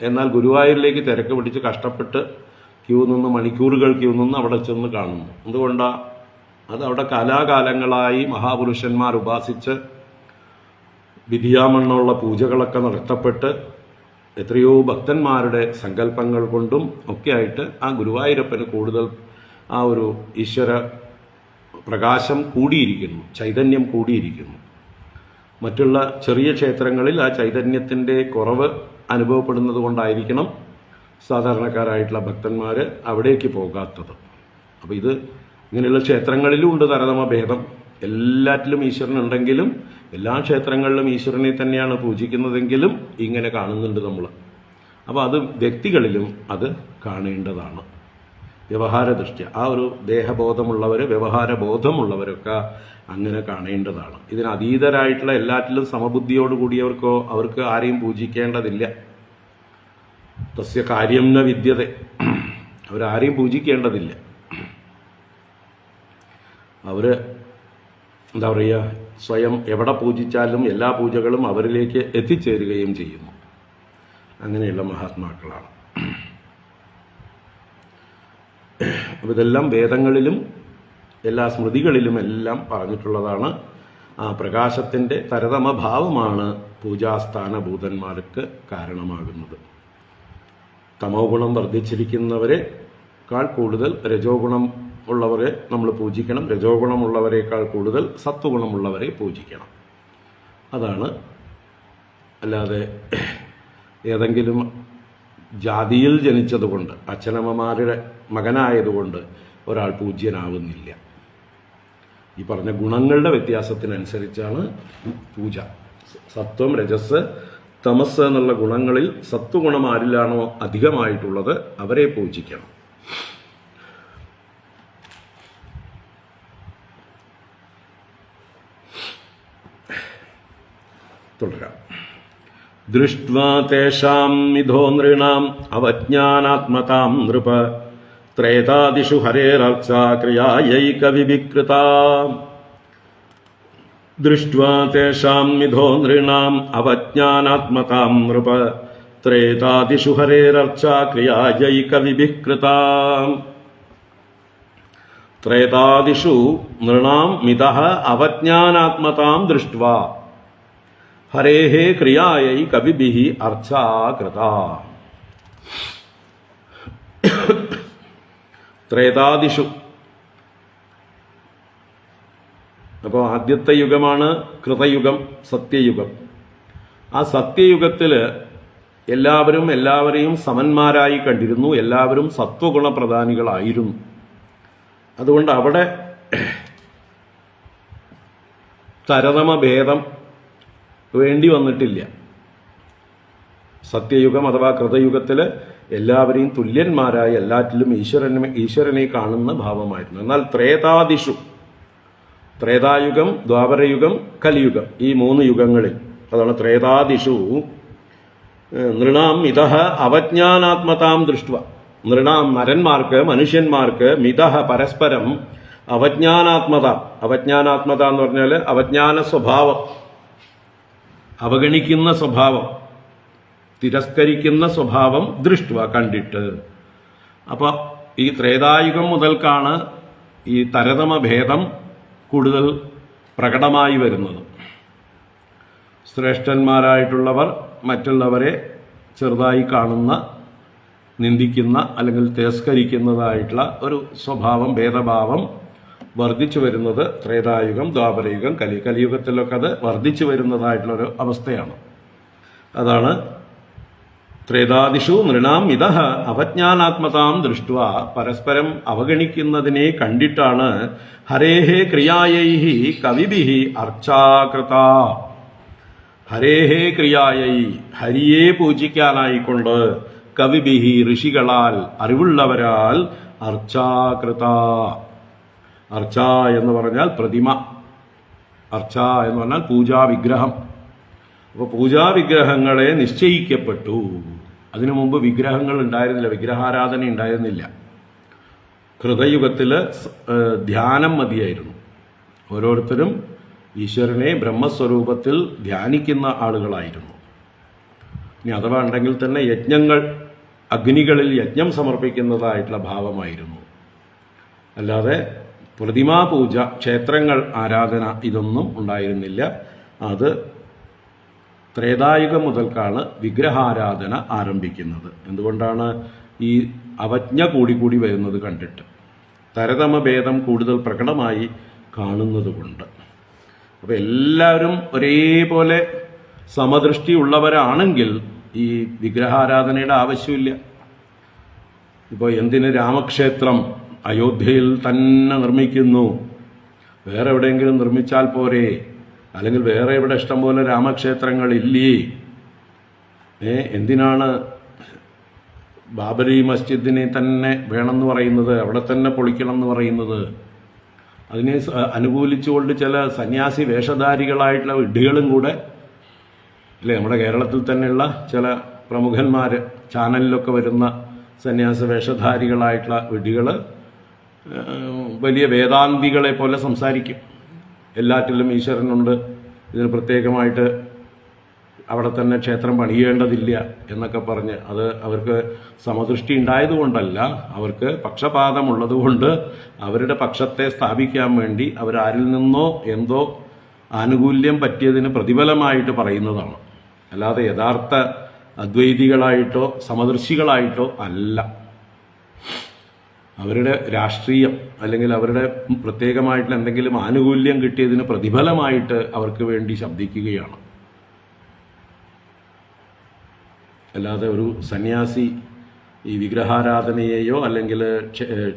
എന്നാൽ ഗുരുവായൂരിലേക്ക് തിരക്ക് പിടിച്ച് കഷ്ടപ്പെട്ട് മണിക്കൂറുകൾ ക്യൂ നിന്ന് അവിടെ ചെന്ന് കാണുന്നു. എന്തുകൊണ്ടാണ്? അത് അവിടെ കാലാകാലങ്ങളായി മഹാപുരുഷന്മാർ ഉപാസിച്ച് വിധിയാമണ്ണുള്ള പൂജകളൊക്കെ നടത്തപ്പെട്ട് എത്രയോ ഭക്തന്മാരുടെ സങ്കല്പങ്ങൾ കൊണ്ടും ഒക്കെ ആയിട്ട് ആ ഗുരുവായൂരപ്പന് കൂടുതൽ ആ ഒരു ഈശ്വര പ്രകാശം കൂടിയിരിക്കുന്നു, ചൈതന്യം കൂടിയിരിക്കുന്നു. മറ്റുള്ള ചെറിയ ക്ഷേത്രങ്ങളിൽ ആ ചൈതന്യത്തിൻ്റെ കുറവ് അനുഭവപ്പെടുന്നത് കൊണ്ടായിരിക്കണം സാധാരണക്കാരായിട്ടുള്ള ഭക്തന്മാർ അവിടേക്ക് പോകാത്തത്. അപ്പോൾ ഇത് ഇങ്ങനെയുള്ള ക്ഷേത്രങ്ങളിലും ഉണ്ട് തരതമ ഭേദം. എല്ലാറ്റിലും ഈശ്വരനുണ്ടെങ്കിലും എല്ലാ ക്ഷേത്രങ്ങളിലും ഈശ്വരനെ തന്നെയാണ് പൂജിക്കുന്നതെങ്കിലും ഇങ്ങനെ കാണുന്നുണ്ട് നമ്മൾ. അപ്പോൾ അത് വ്യക്തികളിലും അത് കാണേണ്ടതാണ്. വ്യവഹാര ദൃഷ്ട്യ ആ ഒരു ദേഹബോധമുള്ളവർ, വ്യവഹാരബോധമുള്ളവരൊക്കെ അങ്ങനെ കാണേണ്ടതാണ്. ഇതിനതീതരായിട്ടുള്ള എല്ലാറ്റിലും സമബുദ്ധിയോടുകൂടിയവർക്കോ അവർക്ക് ആരെയും പൂജിക്കേണ്ടതില്ല. തസ്യ കാര്യം ന വിദ്യത, അവരാരെയും പൂജിക്കേണ്ടതില്ല. അവർ എന്താ പറയുക, സ്വയം എവിടെ പൂജിച്ചാലും എല്ലാ പൂജകളും അവരിലേക്ക് എത്തിച്ചേരുകയും ചെയ്യുന്നു. അങ്ങനെയുള്ള മഹാത്മാക്കളാണ്. അപ്പോൾ ഇതെല്ലാം വേദങ്ങളിലും എല്ലാ സ്മൃതികളിലും എല്ലാം പറഞ്ഞിട്ടുള്ളതാണ്. ആ പ്രകാശത്തിൻ്റെ തരതമഭാവമാണ് പൂജാസ്ഥാനഭൂതന്മാർക്ക് കാരണമാകുന്നത്. തമോ ഗുണം വർദ്ധിച്ചിരിക്കുന്നവരെക്കാൾ കൂടുതൽ രജോ ഗുണം ഉള്ളവരെ നമ്മൾ പൂജിക്കണം. രജോ ഗുണമുള്ളവരെക്കാൾ കൂടുതൽ സത്വഗുണമുള്ളവരെ പൂജിക്കണം. അതാണ്. അല്ലാതെ ഏതെങ്കിലും ജാതിയിൽ ജനിച്ചതുകൊണ്ട്, അച്ഛനമ്മമാരുടെ മകനായതുകൊണ്ട് ഒരാൾ പൂജ്യനാവുന്നില്ല. ഈ പറഞ്ഞ ഗുണങ്ങളുടെ വ്യത്യാസത്തിനനുസരിച്ചാണ് പൂജ. സത്വം, രജസ്, തമസ് എന്നുള്ള ഗുണങ്ങളിൽ സത്വഗുണം ആരിലാണോ അധികമായിട്ടുള്ളത് അവരെ പൂജിക്കണം. തുടരാം. ദൃഷ്ട്വാ തേഷാം മിഥോ നൃണാം അവജ്ഞാനാത്മതാം നൃപ ത്രേതാദിഷു ഹരേരർച്ചാ ക്രിയായൈക വിവികൃതാ. ദൃഷ്ട്വാ തേഷാം മിഥോ നൃണാം അവജ്ഞാനാത്മതാം നൃപ ത്രേതാദിഷു ഹരേരർച്ചാ ക്രിയാജൈക വിഭികൃതാം. ത്രേതാദിഷു നൃണാം മിതഃ അവജ്ഞാനാത്മതാം ദൃഷ്ട്വാ ഹരേഃ ക്രിയായൈ കവിഭിഃ അർച്ചാ കൃതാ. ത്രേതാദിഷു, അപ്പോൾ ആദ്യത്തെ യുഗമാണ് കൃതയുഗം, സത്യയുഗം. ആ സത്യയുഗത്തിൽ എല്ലാവരെയും സമന്മാരായി കണ്ടിരുന്നു. എല്ലാവരും സത്വഗുണപ്രധാനികളായിരുന്നു. അതുകൊണ്ട് അവിടെ തരതമ ഭേദം വേണ്ടി വന്നിട്ടില്ല. സത്യയുഗം അഥവാ കൃതയുഗത്തിൽ എല്ലാവരെയും തുല്യന്മാരായി എല്ലാറ്റിലും ഈശ്വരനെ കാണുന്ന ഭാവമായിരുന്നു. എന്നാൽ ത്രേതാദിഷു, ത്രേതായുഗം, ദ്വാപരയുഗം, കലിയുഗം, ഈ 3 യുഗങ്ങളിൽ, അതാണ് ത്രേതാദിഷു നൃണാം മിതഃ അവജ്ഞാനാത്മതാം ദൃഷ്ട്വ. നൃണാം നരന്മാർക്ക്, മനുഷ്യന്മാർക്ക്, മിതഃ പരസ്പരം, അവജ്ഞാനാത്മത, അവജ്ഞാനാത്മത എന്ന് പറഞ്ഞാൽ അവജ്ഞാന സ്വഭാവം, അവഗണിക്കുന്ന സ്വഭാവം, തിരസ്കരിക്കുന്ന സ്വഭാവം ദൃഷ്ട്വ കണ്ടിട്ട്. അപ്പോൾ ഈ ത്രേതായുഗം മുതൽക്കാണ് ഈ തരതമ ഭേദം കൂടുതൽ പ്രകടമായി വരുന്നത്. ശ്രേഷ്ഠന്മാരായിട്ടുള്ളവർ മറ്റുള്ളവരെ ചെറുതായി കാണുന്ന, നിന്ദിക്കുന്ന അല്ലെങ്കിൽ തിരസ്കരിക്കുന്നതായിട്ടുള്ള ഒരു സ്വഭാവം, ഭേദഭാവം വർദ്ധിച്ചു വരുന്നത് ത്രേതായുഗം, ദ്വാപരയുഗം, കലിയുഗത്തിലൊക്കെ അത് വർദ്ധിച്ചു വരുന്നതായിട്ടുള്ളൊരു അവസ്ഥയാണ്. അതാണ് ത്രേതാദിഷു നൃണാം മിതഃ അവജ്ഞാനാത്മതാം ദൃഷ്ട്വാ, പരസ്പരം അവഗണിക്കുന്നതിനെ കണ്ടിട്ടാണ് ഹരേഃ ക്രിയായൈഃ കവിഭിഃ അർച്ചാ കൃതാ. ഹരേഃ ക്രിയായൈ, ഹരിയെ പൂജിക്കാനായിക്കൊണ്ട്, കവിഭിഃ ഋഷികളാൽ, അറിവുള്ളവരാൽ, അർച്ചാ കൃതാ. അർച്ച എന്ന് പറഞ്ഞാൽ പ്രതിമ, അർച്ച എന്ന് പറഞ്ഞാൽ പൂജാവിഗ്രഹം. അപ്പോൾ പൂജാവിഗ്രഹങ്ങളെ നിശ്ചയിക്കപ്പെട്ടു. അതിനു മുമ്പ് വിഗ്രഹങ്ങൾ ഉണ്ടായിരുന്നില്ല, വിഗ്രഹാരാധന ഉണ്ടായിരുന്നില്ല. കൃതയുഗത്തിൽ ധ്യാനം മതിയായിരുന്നു. ഓരോരുത്തരും ഈശ്വരനെ ബ്രഹ്മസ്വരൂപത്തിൽ ധ്യാനിക്കുന്ന ആളുകളായിരുന്നു. ഇനി അഥവാ ഉണ്ടെങ്കിൽ തന്നെ യജ്ഞങ്ങൾ, അഗ്നികളിൽ യജ്ഞം സമർപ്പിക്കുന്നതായിട്ടുള്ള ഭാവമായിരുന്നു. അല്ലാതെ പ്രതിമാപൂജ, ക്ഷേത്രങ്ങൾ ആരാധന, ഇതൊന്നും ഉണ്ടായിരുന്നില്ല. അത് ത്രേതായുഗം മുതൽക്കാണ് വിഗ്രഹാരാധന ആരംഭിക്കുന്നത്. എന്തുകൊണ്ടാണ്? ഈ അവജ്ഞ കൂടി വരുന്നത് കണ്ടിട്ട്, തരതമ ഭേദം കൂടുതൽ പ്രകടമായി കാണുന്നത് കൊണ്ട്. അപ്പോൾ എല്ലാവരും ഒരേപോലെ സമദൃഷ്ടി ഉള്ളവരാണെങ്കിൽ ഈ വിഗ്രഹാരാധനയുടെ ആവശ്യമില്ല. ഇപ്പോൾ എന്തിന് രാമക്ഷേത്രം അയോധ്യയിൽ തന്നെ നിർമ്മിക്കുന്നു? വേറെ എവിടെയെങ്കിലും നിർമ്മിച്ചാൽ പോരെ? അല്ലെങ്കിൽ വേറെ ഇവിടെ ഇഷ്ടംപോലെ രാമക്ഷേത്രങ്ങളില്ലേ? എന്തിനാണ് ബാബരി മസ്ജിദിനെ തന്നെ വേണമെന്ന് പറയുന്നത്, അവിടെ തന്നെ പൊളിക്കണം എന്ന് പറയുന്നത്? അതിനെ അനുകൂലിച്ചുകൊണ്ട് ചില സന്യാസി വേഷധാരികളായിട്ടുള്ള വിഡ്ഢികളും കൂടെ അല്ലേ, നമ്മുടെ കേരളത്തിൽ തന്നെയുള്ള ചില പ്രമുഖന്മാർ, ചാനലിലൊക്കെ വരുന്ന സന്യാസ വേഷധാരികളായിട്ടുള്ള വിഡ്ഢികൾ വലിയ വേദാന്തികളെ പോലെ സംസാരിക്കും. എല്ലാറ്റിലും ഈശ്വരനുണ്ട്, ഇതിന് പ്രത്യേകമായിട്ട് അവിടെ തന്നെ ക്ഷേത്രം പണിയേണ്ടതില്ല എന്നൊക്കെ പറഞ്ഞ്, അത് അവർക്ക് സമദൃഷ്ടി ഉണ്ടായതുകൊണ്ടല്ല, അവർക്ക് പക്ഷപാതമുള്ളതുകൊണ്ട് അവരുടെ പക്ഷത്തെ സ്ഥാപിക്കാൻ വേണ്ടി അവരാരിൽ നിന്നോ എന്തോ ആനുകൂല്യം പറ്റിയതിന് പ്രതിഫലമായിട്ട് പറയുന്നതാണ്. അല്ലാതെ യഥാർത്ഥ അദ്വൈതികളായിട്ടോ സമദർശികളായിട്ടോ അല്ല. അവരുടെ രാഷ്ട്രീയം അല്ലെങ്കിൽ അവരുടെ പ്രത്യേകമായിട്ടുള്ള എന്തെങ്കിലും ആനുകൂല്യം കിട്ടിയതിന് പ്രതിഫലമായിട്ട് അവർക്ക് വേണ്ടി ശബ്ദിക്കുകയാണ്. അല്ലാതെ ഒരു സന്യാസി ഈ വിഗ്രഹാരാധനയെയോ അല്ലെങ്കിൽ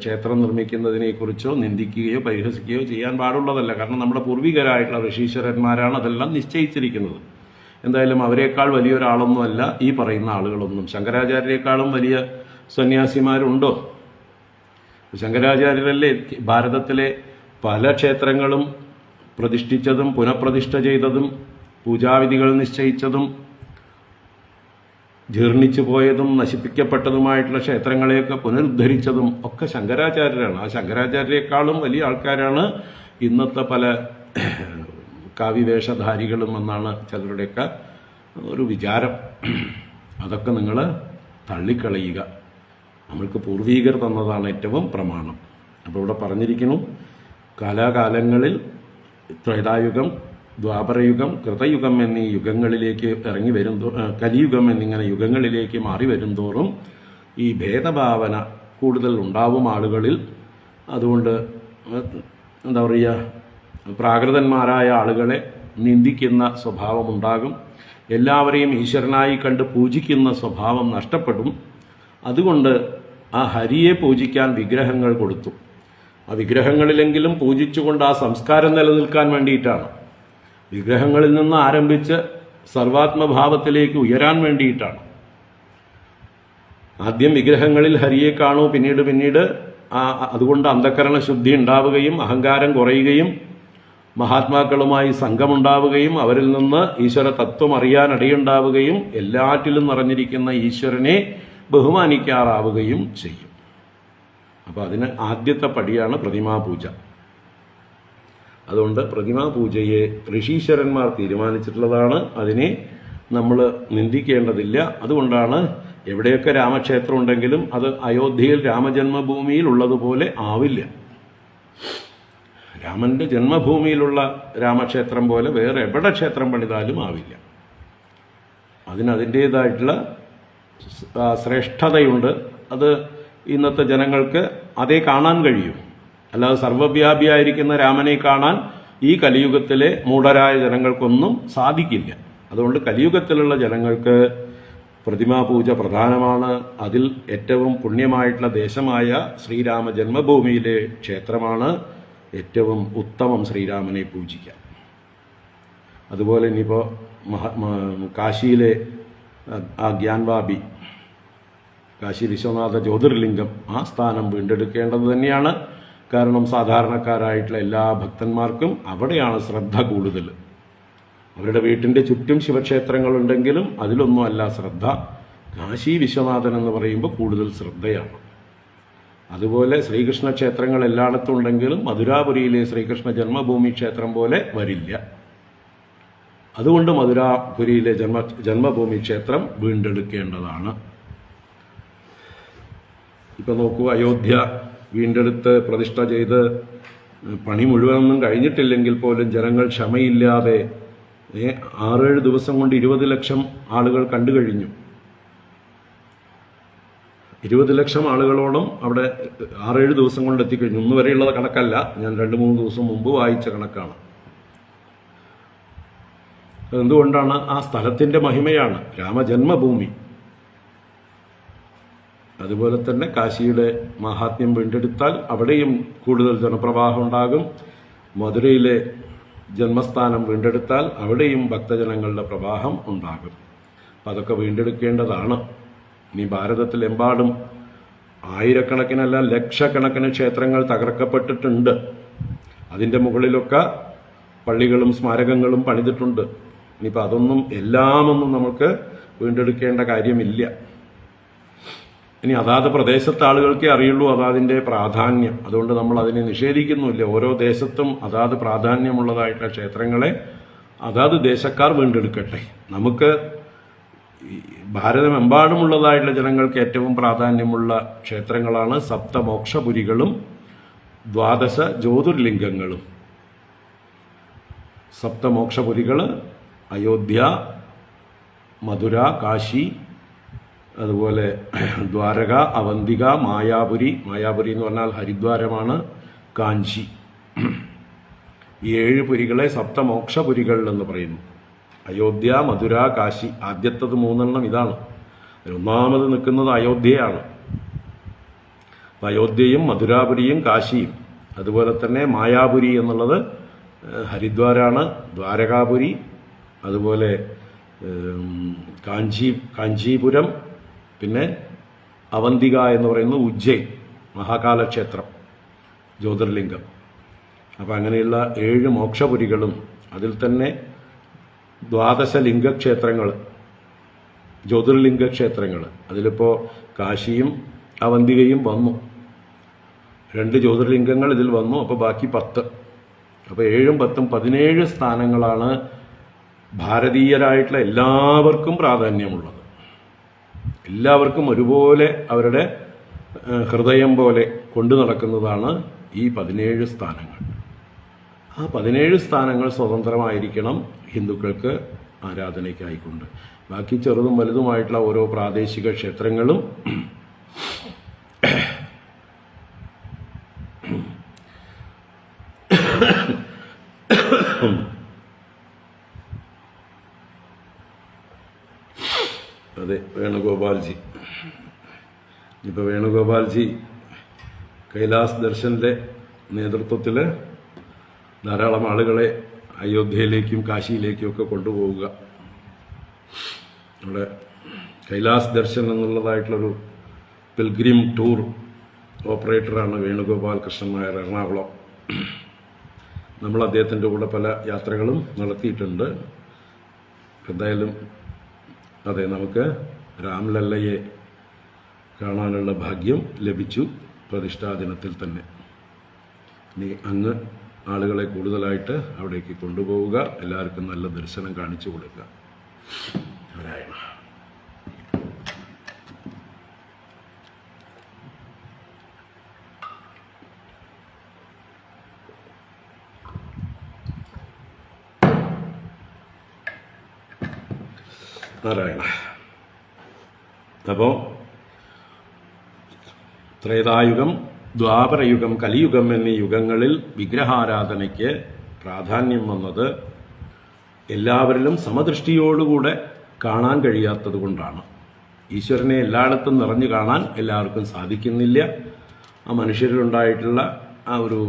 ക്ഷേത്രം നിർമ്മിക്കുന്നതിനെക്കുറിച്ചോ നിന്ദിക്കുകയോ പരിഹസിക്കുകയോ ചെയ്യാൻ പാടുള്ളതല്ല. കാരണം നമ്മുടെ പൂർവികരായിട്ടുള്ള ഋഷീശ്വരന്മാരാണ് അതെല്ലാം നിശ്ചയിച്ചിരിക്കുന്നത്. എന്തായാലും അവരെക്കാൾ വലിയൊരാളൊന്നുമല്ല ഈ പറയുന്ന ആളുകളൊന്നും. ശങ്കരാചാര്യരെക്കാളും വലിയ സന്യാസിമാരുണ്ടോ? ശങ്കരാചാര്യരല്ലേ ഭാരതത്തിലെ പല ക്ഷേത്രങ്ങളും പ്രതിഷ്ഠിച്ചതും പുനഃപ്രതിഷ്ഠ ചെയ്തതും പൂജാവിധികൾ നിശ്ചയിച്ചതും ജീർണിച്ചു പോയതും നശിപ്പിക്കപ്പെട്ടതുമായിട്ടുള്ള ക്ഷേത്രങ്ങളെയൊക്കെ പുനരുദ്ധരിച്ചതും ഒക്കെ ശങ്കരാചാര്യരാണ്. ആ ശങ്കരാചാര്യരെക്കാളും വലിയ ആൾക്കാരാണ് ഇന്നത്തെ പല കാവ്യവേഷധാരികളും എന്നാണ് ചിലരുടെയൊക്കെ ഒരു വിചാരം. അതൊക്കെ നിങ്ങൾ തള്ളിക്കളയുക. നമ്മൾക്ക് പൂർവീകർ തന്നതാണ് ഏറ്റവും പ്രമാണം. അപ്പോൾ ഇവിടെ പറഞ്ഞിരിക്കുന്നു, കാലാകാലങ്ങളിൽ ത്രേതായുഗം, ദ്വാപരയുഗം, കൃതയുഗം എന്നീ യുഗങ്ങളിലേക്ക് ഇറങ്ങി വരും, കലിയുഗം എന്നിങ്ങനെ യുഗങ്ങളിലേക്ക് മാറി വരുംതോറും ഈ ഭേദഭാവന കൂടുതൽ ഉണ്ടാവും ആളുകളിൽ. അതുകൊണ്ട് എന്താ പറയുക, പ്രാകൃതന്മാരായ ആളുകളെ നിന്ദിക്കുന്ന സ്വഭാവമുണ്ടാകും. എല്ലാവരെയും ഈശ്വരനായി കണ്ട് പൂജിക്കുന്ന സ്വഭാവം നഷ്ടപ്പെടും. അതുകൊണ്ട് ആ ഹരിയെ പൂജിക്കാൻ വിഗ്രഹങ്ങൾ കൊടുത്തു. ആ വിഗ്രഹങ്ങളിലെങ്കിലും പൂജിച്ചുകൊണ്ട് ആ സംസ്കാരം നിലനിൽക്കാൻ വേണ്ടിയിട്ടാണ്. വിഗ്രഹങ്ങളിൽ നിന്ന് ആരംഭിച്ച് സർവാത്മഭാവത്തിലേക്ക് ഉയരാൻ വേണ്ടിയിട്ടാണ്. ആദ്യം വിഗ്രഹങ്ങളിൽ ഹരിയെ കാണൂ, പിന്നീട് അതുകൊണ്ട് അന്ധക്കരണ ശുദ്ധി ഉണ്ടാവുകയും അഹങ്കാരം കുറയുകയും മഹാത്മാക്കളുമായി സംഘമുണ്ടാവുകയും അവരിൽ നിന്ന് ഈശ്വര തത്വം അറിയാനിടയുണ്ടാവുകയും എല്ലാറ്റിലും നിറഞ്ഞിരിക്കുന്ന ഈശ്വരനെ ബഹുമാനിക്കാറാവുകയും ചെയ്യും. അപ്പോൾ അതിന് ആദ്യത്തെ പടിയാണ് പ്രതിമാപൂജ. അതുകൊണ്ട് പ്രതിമാപൂജയെ ഋഷീശ്വരന്മാർ തീരുമാനിച്ചിട്ടുള്ളതാണ്. അതിനെ നമ്മൾ നിന്ദിക്കേണ്ടതില്ല. അതുകൊണ്ടാണ് എവിടെയൊക്കെ രാമക്ഷേത്രം ഉണ്ടെങ്കിലും അത് അയോധ്യയിൽ രാമജന്മഭൂമിയിൽ ഉള്ളതുപോലെ ആവില്ല. രാമൻ്റെ ജന്മഭൂമിയിലുള്ള രാമക്ഷേത്രം പോലെ വേറെ എവിടെ ക്ഷേത്രം പണിതാലും ആവില്ല. അതിനതിൻ്റേതായിട്ടുള്ള ശ്രേഷ്ഠതയുണ്ട്. അത് ഇന്നത്തെ ജനങ്ങൾക്ക് അതേ കാണാൻ കഴിയും. അല്ലാതെ സർവ്വവ്യാപിയായിരിക്കുന്ന രാമനെ കാണാൻ ഈ കലിയുഗത്തിലെ മൂഢരായ ജനങ്ങൾക്കൊന്നും സാധിക്കില്ല. അതുകൊണ്ട് കലിയുഗത്തിലുള്ള ജനങ്ങൾക്ക് പ്രതിമാപൂജ പ്രധാനമാണ്. അതിൽ ഏറ്റവും പുണ്യമായിട്ടുള്ള ദേശമായ ശ്രീരാമ ജന്മഭൂമിയിലെ ക്ഷേത്രമാണ് ഏറ്റവും ഉത്തമം ശ്രീരാമനെ പൂജിക്കാൻ. അതുപോലെ ഇനിയിപ്പോൾ കാശിയിലെ ആ ഗ്യാൻവാബി, കാശി വിശ്വനാഥ ജ്യോതിർലിംഗം, ആ സ്ഥാനം വീണ്ടെടുക്കേണ്ടത് തന്നെയാണ്. കാരണം സാധാരണക്കാരായിട്ടുള്ള എല്ലാ ഭക്തന്മാർക്കും അവിടെയാണ് ശ്രദ്ധ കൂടുതൽ. അവരുടെ വീട്ടിൻ്റെ ചുറ്റും ശിവക്ഷേത്രങ്ങളുണ്ടെങ്കിലും അതിലൊന്നും അല്ല ശ്രദ്ധ. കാശി വിശ്വനാഥൻ എന്ന് പറയുമ്പോൾ കൂടുതൽ ശ്രദ്ധയാണ്. അതുപോലെ ശ്രീകൃഷ്ണ ക്ഷേത്രങ്ങൾ എല്ലായിടത്തും ഉണ്ടെങ്കിലും മധുരാപുരിയിലെ ശ്രീകൃഷ്ണ ജന്മഭൂമി ക്ഷേത്രം പോലെ വരില്ല. അതുകൊണ്ട് മധുരാപുരിയിലെ ജന്മഭൂമി ക്ഷേത്രം വീണ്ടെടുക്കേണ്ടതാണ്. ഇപ്പം നോക്കൂ, അയോധ്യ വീണ്ടെടുത്ത് പ്രതിഷ്ഠ ചെയ്ത് പണി മുഴുവനൊന്നും കഴിഞ്ഞിട്ടില്ലെങ്കിൽ പോലും ജനങ്ങൾ ക്ഷമയില്ലാതെ 6-7 ദിവസം കൊണ്ട് 20 ലക്ഷം ആളുകൾ കണ്ടു കഴിഞ്ഞു. 20 ലക്ഷം ആളുകളോളം അവിടെ 6-7 ദിവസം കൊണ്ട് എത്തിക്കഴിഞ്ഞു. ഇന്ന് വരെയുള്ള കണക്കല്ല, ഞാൻ 2-3 ദിവസം മുമ്പ് വായിച്ച കണക്കാണ്. എന്തുകൊണ്ടാണ്? ആ സ്ഥലത്തിൻ്റെ മഹിമയാണ്, രാമജന്മഭൂമി. അതുപോലെ തന്നെ കാശിയുടെ മഹാത്മ്യം വീണ്ടെടുത്താൽ അവിടെയും കൂടുതൽ ജനപ്രവാഹം ഉണ്ടാകും. മധുരയിലെ ജന്മസ്ഥാനം വീണ്ടെടുത്താൽ അവിടെയും ഭക്തജനങ്ങളുടെ പ്രവാഹം ഉണ്ടാകും. അപ്പം അതൊക്കെ വീണ്ടെടുക്കേണ്ടതാണ്. ഇനി ഭാരതത്തിലെമ്പാടും ആയിരക്കണക്കിനല്ല ലക്ഷക്കണക്കിന് ക്ഷേത്രങ്ങൾ തകർക്കപ്പെട്ടിട്ടുണ്ട്. അതിൻ്റെ മുകളിലൊക്കെ പള്ളികളും സ്മാരകങ്ങളും പണിതിട്ടുണ്ട്. ഇനിയിപ്പോൾ അതൊന്നും എല്ലാമൊന്നും നമുക്ക് വീണ്ടെടുക്കേണ്ട കാര്യമില്ല. ഇനി അതാത് പ്രദേശത്തെ ആളുകൾക്കേ അറിയുള്ളൂ അതാതിൻ്റെ പ്രാധാന്യം. അതുകൊണ്ട് നമ്മൾ അതിനെ നിഷേധിക്കുന്നുമില്ല. ഓരോ ദേശത്തും അതാത് പ്രാധാന്യമുള്ളതായിട്ടുള്ള ക്ഷേത്രങ്ങളെ അതാത് ദേശക്കാർ വീണ്ടെടുക്കട്ടെ. നമുക്ക് ഭാരതമെമ്പാടുമുള്ളതായിട്ടുള്ള ജനങ്ങൾക്ക് ഏറ്റവും പ്രാധാന്യമുള്ള ക്ഷേത്രങ്ങളാണ് സപ്തമോക്ഷപുരികളും 12 ജ്യോതിർലിംഗങ്ങളും. സപ്തമോക്ഷപുരികൾ അയോധ്യ, മധുര, കാശി, അതുപോലെ ദ്വാരക, അവന്തിക, മായാപുരി എന്ന് പറഞ്ഞാൽ ഹരിദ്വാരമാണ്, കാഞ്ചി. ഈ 7 പുരികളെ സപ്തമോക്ഷപുരികൾ എന്ന് പറയുന്നു. അയോധ്യ, മധുര, കാശി. ആദ്യത്തത് 3 ഇതാണ്. ഒന്നാമത് നിൽക്കുന്നത് അയോധ്യയാണ്. അയോധ്യയും മധുരാപുരിയും കാശിയും. അതുപോലെ തന്നെ മായാപുരി എന്നുള്ളത് ഹരിദ്വാരാണ്, ദ്വാരകാപുരി, അതുപോലെ കാഞ്ചീപുരം, പിന്നെ അവന്തിക എന്ന് പറയുന്നത് ഉജ്ജയിൻ മഹാകാലക്ഷേത്രം ജ്യോതിർലിംഗം. അപ്പം അങ്ങനെയുള്ള 7 മോക്ഷപുരികളും അതിൽ തന്നെ 12 ലിംഗക്ഷേത്രങ്ങൾ, ജ്യോതിർലിംഗ ക്ഷേത്രങ്ങൾ. അതിലിപ്പോൾ കാശിയും അവന്തികയും വന്നു. 2 ജ്യോതിർലിംഗങ്ങൾ ഇതിൽ വന്നു. അപ്പോൾ ബാക്കി 10. അപ്പോൾ 7ഉം 10ഉം 17 സ്ഥാനങ്ങളാണ് ഭാരതീയരായിട്ടുള്ള എല്ലാവർക്കും പ്രാധാന്യമുള്ളത്. എല്ലാവർക്കും ഒരുപോലെ അവരുടെ ഹൃദയം പോലെ കൊണ്ടു നടക്കുന്നതാണ് ഈ 17 സ്ഥാനങ്ങൾ. ആ 17 സ്ഥാനങ്ങൾ സ്വതന്ത്രമായിരിക്കണം ഹിന്ദുക്കൾക്ക് ആരാധനയ്ക്കായിക്കൊണ്ട്. ബാക്കി ചെറുതും വലുതുമായിട്ടുള്ള ഓരോ പ്രാദേശിക ക്ഷേത്രങ്ങളും അതെ, വേണുഗോപാൽജി. ഇപ്പോൾ വേണുഗോപാൽജി കൈലാസ് ദർശൻ്റെ നേതൃത്വത്തിൽ ധാരാളം ആളുകളെ അയോധ്യയിലേക്കും കാശിയിലേക്കും ഒക്കെ കൊണ്ടുപോവുക. അവിടെ കൈലാസ് ദർശൻ എന്നുള്ളതായിട്ടുള്ളൊരു പിൽഗ്രിം ടൂർ ഓപ്പറേറ്ററാണ് വേണുഗോപാൽ കൃഷ്ണൻ നായർ, എറണാകുളം. നമ്മൾ അദ്ദേഹത്തിൻ്റെ കൂടെ പല യാത്രകളും നടത്തിയിട്ടുണ്ട്. എന്തായാലും അതെ, നമുക്ക് രാംലല്ലയെ കാണാനുള്ള ഭാഗ്യം ലഭിച്ചു പ്രതിഷ്ഠാ ദിനത്തിൽ തന്നെ. ഇനി അങ്ങ് ആളുകളെ കൂടുതലായിട്ട് അവിടേക്ക് കൊണ്ടുപോവുക, എല്ലാവർക്കും നല്ല ദർശനം കാണിച്ചു കൊടുക്കുക. നാരായണ. നാരായണ. അപ്പോൾ ത്രേതായുഗം, ദ്വാപരയുഗം, കലിയുഗം എന്നീ യുഗങ്ങളിൽ വിഗ്രഹാരാധനയ്ക്ക് പ്രാധാന്യം വന്നത് എല്ലാവരിലും സമദൃഷ്ടിയോടുകൂടെ കാണാൻ കഴിയാത്തത് കൊണ്ടാണ്. ഈശ്വരനെ എല്ലായിടത്തും നിറഞ്ഞു കാണാൻ എല്ലാവർക്കും സാധിക്കുന്നില്ല. ആ മനുഷ്യരിലുണ്ടായിട്ടുള്ള ആ ഒരു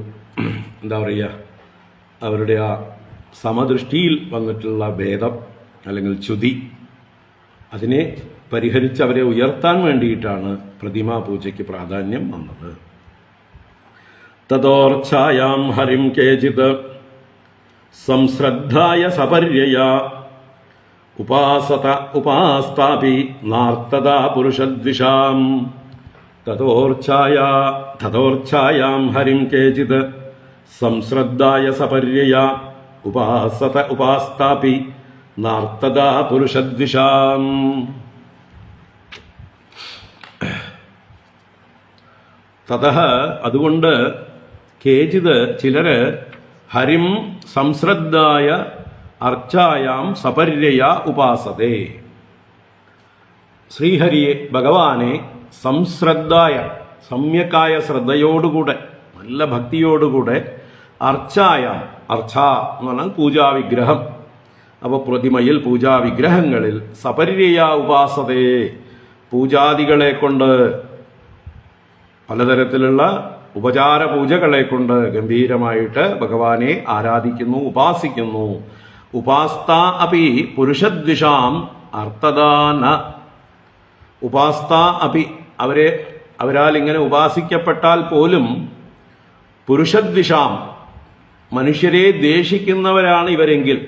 എന്താ പറയുക, അവരുടെ ആ സമദൃഷ്ടിയിൽ വന്നിട്ടുള്ള ഭേദം അല്ലെങ്കിൽ ച്യുതി, അതിനെ പരിഹരിച്ച് അവരെ ഉയർത്താൻ വേണ്ടിയിട്ടാണ് പ്രതിമാ പൂജയ്ക്ക് പ്രാധാന്യം വന്നത്. തതോർച്ഛായാം ഹരിം കേചിത് സംശ്രദ്ധായ സപര്യയ ഉപാസ്താപി നാർത്തദാ പുരുഷദ്വിഷാം. തതോർച്ഛായാം ഹരിം കേചിത് സംശ്രദ്ധായ സപര്യയ ഉപാസ്താപി നാർത്തദാ പുരുഷദ്വിഷാം. തതഃ അതുകൊണ്ട് കേചിത് ചിലര് ഹരിം സംശ്രദ്ധായ അർച്ചായാം സപര്യയ ഉപാസതേ. ശ്രീഹരിയെ, ഭഗവാനെ സംശ്രദ്ധായ, സമ്യക്കായ ശ്രദ്ധയോടുകൂടെ, നല്ല ഭക്തിയോടുകൂടെ, അർച്ചായാം, അർച്ച എന്ന് പറഞ്ഞാൽ പൂജാവിഗ്രഹം, അപ്പോൾ പ്രതിമയിൽ പൂജാവിഗ്രഹങ്ങളിൽ സപര്യയ ഉപാസതേ, പൂജാദികളെ കൊണ്ട്, പലതരത്തിലുള്ള ഉപചാര പൂജകളെ കൊണ്ട് ഗംഭീരമായിട്ട് ഭഗവാനെ ആരാധിക്കുന്നു, ഉപാസിക്കുന്നു. ഉപാസ്ത അപി പുരുഷദ്വിഷാം അർത്ഥദാന. ഉപാസ്ത അപി, അവരാൽ ഇങ്ങനെ ഉപാസിക്കപ്പെട്ടാൽ പോലും പുരുഷദ്വിഷാം, മനുഷ്യരെ ദ്വേഷിക്കുന്നവരാണ് ഇവരെങ്കിൽ,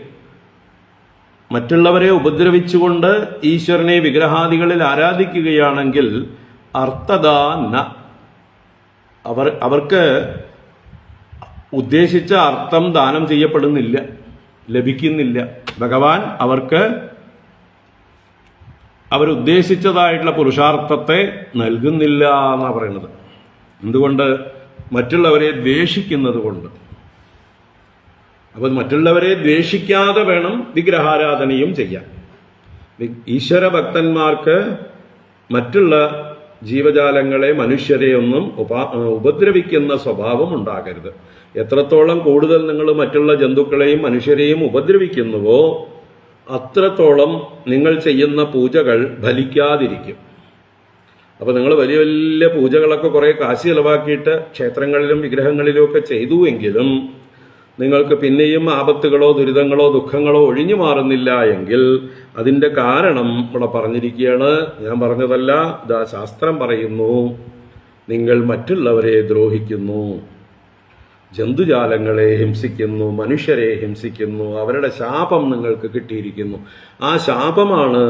മറ്റുള്ളവരെ ഉപദ്രവിച്ചുകൊണ്ട് ഈശ്വരനെ വിഗ്രഹാദികളിൽ ആരാധിക്കുകയാണെങ്കിൽ അർത്ഥദാന, അവർക്ക് ഉദ്ദേശിച്ച അർത്ഥം ദാനം ചെയ്യപ്പെടുന്നില്ല, ലഭിക്കുന്നില്ല. ഭഗവാൻ അവർക്ക് അവരുദ്ദേശിച്ചതായിട്ടുള്ള പുരുഷാർത്ഥത്തെ നൽകുന്നില്ല എന്നാണ് പറയുന്നത്. എന്തുകൊണ്ട്? മറ്റുള്ളവരെ ദ്വേഷിക്കുന്നത് കൊണ്ട്. അപ്പോൾ മറ്റുള്ളവരെ ദ്വേഷിക്കാതെ വേണം വിഗ്രഹാരാധനയും ചെയ്യാൻ. ഈശ്വര ഭക്തന്മാർക്ക് മറ്റുള്ള ജീവജാലങ്ങളെ, മനുഷ്യരെ ഒന്നും ഉപദ്രവിക്കുന്ന സ്വഭാവം ഉണ്ടാകരുത്. എത്രത്തോളം കൂടുതൽ നിങ്ങൾ മറ്റുള്ള ജന്തുക്കളെയും മനുഷ്യരെയും ഉപദ്രവിക്കുന്നുവോ അത്രത്തോളം നിങ്ങൾ ചെയ്യുന്ന പൂജകൾ ഫലിക്കാതിരിക്കും. അപ്പോൾ നിങ്ങൾ വലിയ വലിയ പൂജകളൊക്കെ കുറേ കാശ് ചിലവാക്കിയിട്ട് ക്ഷേത്രങ്ങളിലും വിഗ്രഹങ്ങളിലും ഒക്കെ ചെയ്തുവെങ്കിലും നിങ്ങൾക്ക് പിന്നെയും ആപത്തുകളോ ദുരിതങ്ങളോ ദുഃഖങ്ങളോ ഒഴിഞ്ഞു മാറുന്നില്ല എങ്കിൽ അതിൻ്റെ കാരണം ഇവിടെ പറഞ്ഞിരിക്കുകയാണ്. ഞാൻ പറഞ്ഞതല്ല, ഇതാ ശാസ്ത്രം പറയുന്നു. നിങ്ങൾ മറ്റുള്ളവരെ ദ്രോഹിക്കുന്നു, ജന്തുജാലങ്ങളെ ഹിംസിക്കുന്നു, മനുഷ്യരെ ഹിംസിക്കുന്നു, അവരുടെ ശാപം നിങ്ങൾക്ക് കിട്ടിയിരിക്കുന്നു. ആ ശാപമാണ്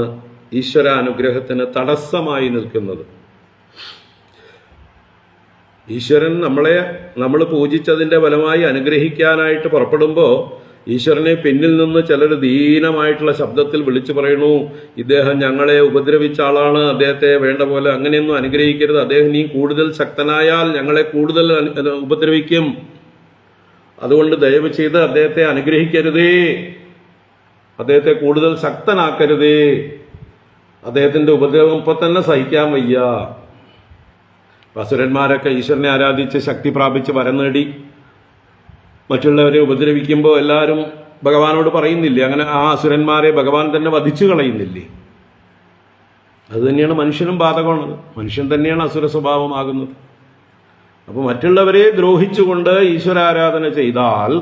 ഈശ്വരാനുഗ്രഹത്തിന് തടസ്സമായി നിൽക്കുന്നത്. ഈശ്വരൻ നമ്മൾ പൂജിച്ചതിൻ്റെ ഫലമായി അനുഗ്രഹിക്കാനായിട്ട് പുറപ്പെടുമ്പോൾ ഈശ്വരനെ പിന്നിൽ നിന്ന് ചിലർ ദീനമായിട്ടുള്ള ശബ്ദത്തിൽ വിളിച്ചു പറയണു, ഇദ്ദേഹം ഞങ്ങളെ ഉപദ്രവിച്ച ആളാണ്, അദ്ദേഹത്തെ വേണ്ട പോലെ അങ്ങനെയൊന്നും അനുഗ്രഹിക്കരുത്, അദ്ദേഹം നീ കൂടുതൽ ശക്തനായാൽ ഞങ്ങളെ കൂടുതൽ ഉപദ്രവിക്കും, അതുകൊണ്ട് ദയവ് ചെയ്ത് അദ്ദേഹത്തെ അനുഗ്രഹിക്കരുതേ, അദ്ദേഹത്തെ കൂടുതൽ ശക്തനാക്കരുതേ, അദ്ദേഹത്തിന്റെ ഉപദ്രവം ഇപ്പൊ തന്നെ സഹിക്കാൻ വയ്യ. അസുരന്മാരൊക്കെ ഈശ്വരനെ ആരാധിച്ച് ശക്തി പ്രാപിച്ച് വരം നേടി മറ്റുള്ളവരെ ഉപദ്രവിക്കുമ്പോൾ എല്ലാവരും ഭഗവാനോട് പറയുന്നില്ലേ, അങ്ങനെ ആ അസുരന്മാരെ ഭഗവാൻ തന്നെ വധിച്ചു കളയുന്നില്ലേ? അത് തന്നെയാണ് മനുഷ്യനും ബാധകമാണത്. മനുഷ്യൻ തന്നെയാണ് അസുര സ്വഭാവമാകുന്നത്. അപ്പോൾ മറ്റുള്ളവരെ ദ്രോഹിച്ചുകൊണ്ട് ഈശ്വരാരാധന ചെയ്താൽ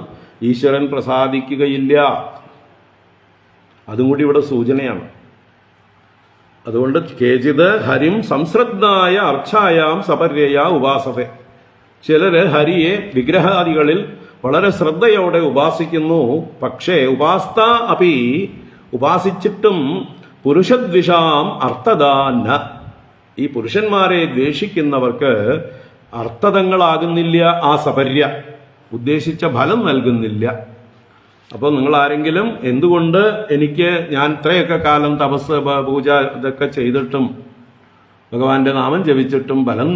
ഈശ്വരൻ പ്രസാദിക്കുകയില്ല. അതും കൂടി ഇവിടെ സൂചനയാണ്. അതുകൊണ്ട് കേചിത് ഹരിം സംശ്രദ്ധായ അർച്ചായാം സപര്യയ ഉപാസത്തെ. ചിലര് ഹരിയെ വിഗ്രഹാദികളിൽ വളരെ ശ്രദ്ധയോടെ ഉപാസിക്കുന്നു. പക്ഷേ ഉപാസ്ത അപി ഉപാസിച്ചിട്ടും പുരുഷദ്വിഷാം അർത്ഥദാന, ഈ പുരുഷന്മാരെ ദ്വേഷിക്കുന്നവർക്ക് അർത്ഥതങ്ങളാകുന്നില്ല ആ സപര്യ, ഉദ്ദേശിച്ച ഫലം നൽകുന്നില്ല. അപ്പോൾ നിങ്ങൾ ആരെങ്കിലും എന്തുകൊണ്ട് ഞാൻ ഇത്രയൊക്കെ കാലം തപസ് പൂജ ഇതൊക്കെ ചെയ്തിട്ടും ഭഗവാന്റെ നാമം ജപിച്ചിട്ടും ഫലം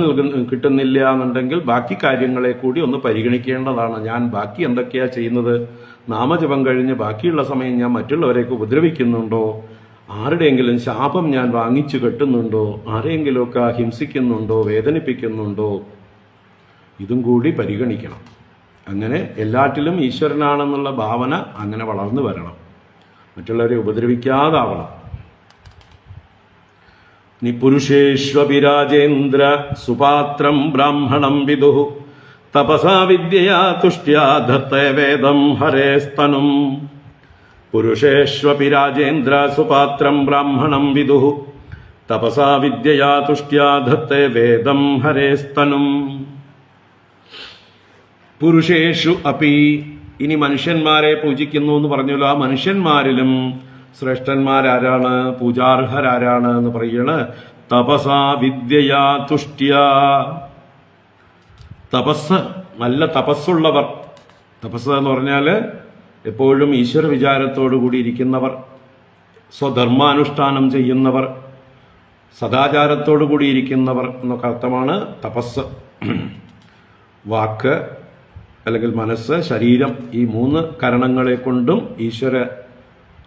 കിട്ടുന്നില്ല എന്നുണ്ടെങ്കിൽ ബാക്കി കാര്യങ്ങളെ കൂടി ഒന്ന് പരിഗണിക്കേണ്ടതാണ്. ഞാൻ ബാക്കി എന്തൊക്കെയാ ചെയ്യുന്നത്? നാമജപം കഴിഞ്ഞ് ബാക്കിയുള്ള സമയം ഞാൻ മറ്റുള്ളവരെയൊക്കെ ഉപദ്രവിക്കുന്നുണ്ടോ? ആരുടെയെങ്കിലും ശാപം ഞാൻ വാങ്ങിച്ചു കെട്ടുന്നുണ്ടോ? ആരെയെങ്കിലുമൊക്കെ ഹിംസിക്കുന്നുണ്ടോ? വേദനിപ്പിക്കുന്നുണ്ടോ? ഇതും കൂടി പരിഗണിക്കണം. അങ്ങനെ എല്ലാറ്റിലും ഈശ്വരനാണെന്നുള്ള ഭാവന അങ്ങനെ വളർന്നു വരണം. മറ്റുള്ളവരെ ഉപദ്രവിക്കാതാവണം. പുരുഷേഷ്വപിരാജേന്ദ്ര സുപാത്രം ബ്രാഹ്മണം വിദുഃ തപസാ വിദ്യയാ തുഷ്ട്യാ ധത്തേ വേദം ഹരേസ്തനും. പുരുഷേഷ്വപിരാജേന്ദ്ര സുപാത്രം ബ്രാഹ്മണം വിദുഃ തപസാ വിദ്യയാ തുഷ്ട്യാ ധത്തേ വേദം ഹരേസ്തനും. പുരുഷേഷു അപി, ഇനി മനുഷ്യന്മാരെ പൂജിക്കുന്നു എന്ന് പറഞ്ഞല്ലോ. ആ മനുഷ്യന്മാരിലും ശ്രേഷ്ഠന്മാരാരാണ്, പൂജാർഹരാരാണ് എന്ന് പറയണ്. തപസാ വിദ്യയാ തുഷ്ട്യ, തപസ്, നല്ല തപസ്സുള്ളവർ. തപസ് എന്ന് പറഞ്ഞാൽ എപ്പോഴും ഈശ്വര വിചാരത്തോടു കൂടി ഇരിക്കുന്നവർ, സ്വധർമാനുഷ്ഠാനം ചെയ്യുന്നവർ, സദാചാരത്തോടു കൂടി ഇരിക്കുന്നവർ എന്നൊക്കെ അർത്ഥമാണ് തപസ്. വാക്ക് അല്ലെങ്കിൽ മനസ്സ്, ശരീരം, ഈ 3 കരണങ്ങളെ കൊണ്ടും ഈശ്വര